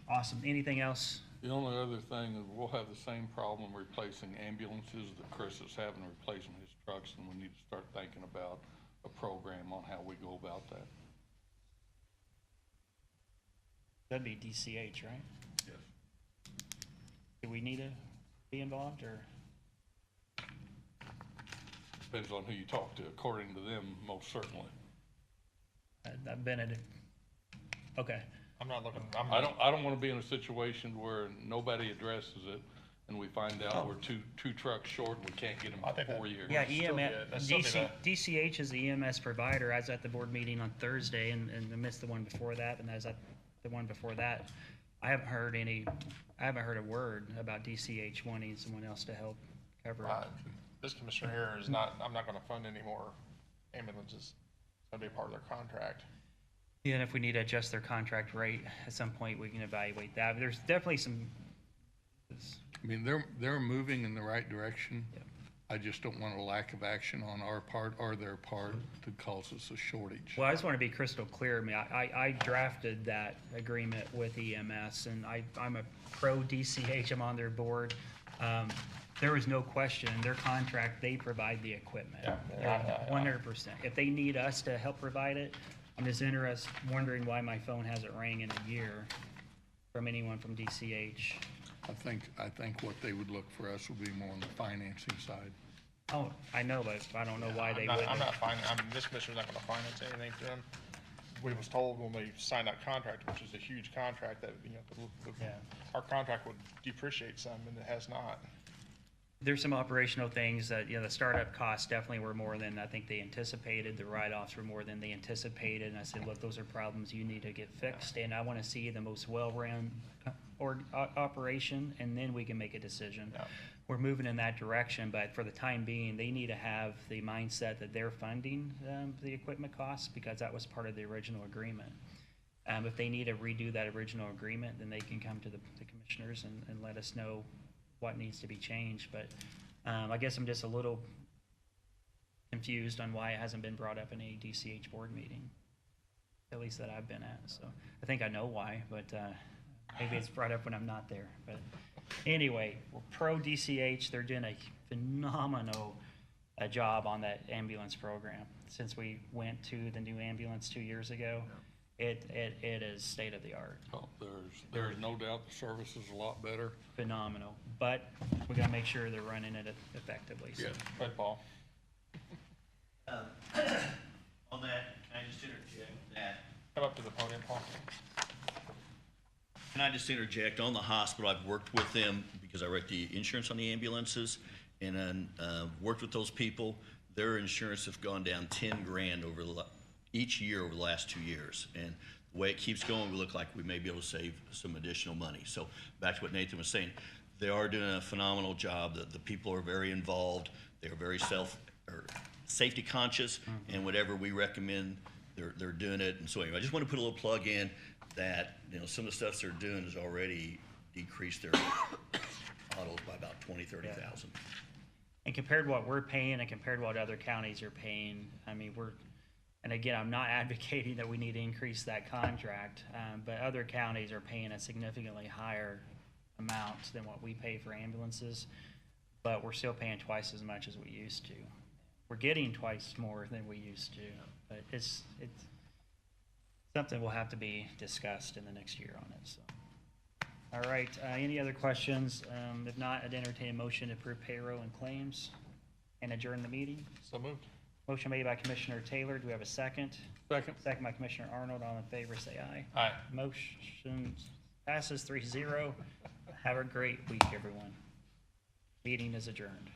awesome. Anything else? The only other thing is we'll have the same problem replacing ambulances that Chris is having replacing his trucks, and we need to start thinking about a program on how we go about that. That'd be DCH, right? Yes. Do we need to be involved, or? Depends on who you talk to. According to them, most certainly. I've been in it. Okay. I'm not looking, I don't want to be in a situation where nobody addresses it, and we find out we're two trucks short and we can't get them for 4 years. Yeah, That's still DCH is the EMS provider. I was at the board meeting on Thursday, and I missed the one before that, and I was at the one before that. I haven't heard a word about DCH wanting someone else to help cover it. This commissioner here is not, I'm not gonna fund any more ambulances. It's gonna be part of their contract. Yeah, and if we need to adjust their contract rate at some point, we can evaluate that. But there's definitely some is, I mean, they're moving in the right direction. Yep. I just don't want a lack of action on our part or their part to cause us a shortage. well, I just want to be crystal clear. I mean, I drafted that agreement with EMS, and I'm a pro DCH, I'm on their board. There was no question, in their contract, they provide the equipment. Yeah. 100%. If they need us to help provide it, I'm just wondering why my phone hasn't rang in a year from anyone from DCH. I think what they would look for us would be more on the financing side. Oh, I know, but I don't know why they wouldn't. I'm not this commissioner's not gonna finance anything to them. We was told when we signed that contract, which is a huge contract, that, Yeah. our contract would depreciate some, and it has not. There's some operational things that, the startup costs definitely were more than I think they anticipated. The write-offs were more than they anticipated. And I said, look, those are problems you need to get fixed. And I want to see the most well-run operation, and then we can make a decision. Yeah. We're moving in that direction, but for the time being, they need to have the mindset that they're funding the equipment costs, because that was part of the original agreement. If they need to redo that original agreement, then they can come to the commissioners and let us know what needs to be changed. But I guess I'm just a little confused on why it hasn't been brought up in a DCH board meeting, at least that I've been at. So I think I know why, but maybe it's brought up when I'm not there. But anyway, we're pro DCH. They're doing a phenomenal job on that ambulance program. Since we went to the new ambulance 2 years ago, it is state of the art. Oh, there's no doubt the service is a lot better. Phenomenal. But we gotta make sure they're running it effectively. So. Yeah. Right, Paul? On that, can I just interject that? Come up to the podium, Paul. Can I just interject, on the hospital, I've worked with them because I write the insurance on the ambulances, and then worked with those people. Their insurance have gone down 10 grand each year over the last 2 years. And the way it keeps going, we look like we may be able to save some additional money. So back to what Nathan was saying, they are doing a phenomenal job. The people are very involved. They're very safety conscious, and whatever we recommend, they're doing it. And so anyway, I just want to put a little plug in that, some of the stuff they're doing has already decreased their autos by about 30,000. And compared to what we're paying and compared to what other counties are paying, I mean, and again, I'm not advocating that we need to increase that contract, but other counties are paying a significantly higher amount than what we pay for ambulances, but we're still paying twice as much as we used to. We're getting twice more than we used to, but it's something will have to be discussed in the next year on it. So, all right. Any other questions? If not, I'd entertain a motion to approve payroll and claims and adjourn the meeting. So moved. Motion made by Commissioner Taylor. Do we have a second? Second. Second by Commissioner Arnold. All in favor, say aye. Aye. Motion passes 3-0. Have a great week, everyone. Meeting is adjourned.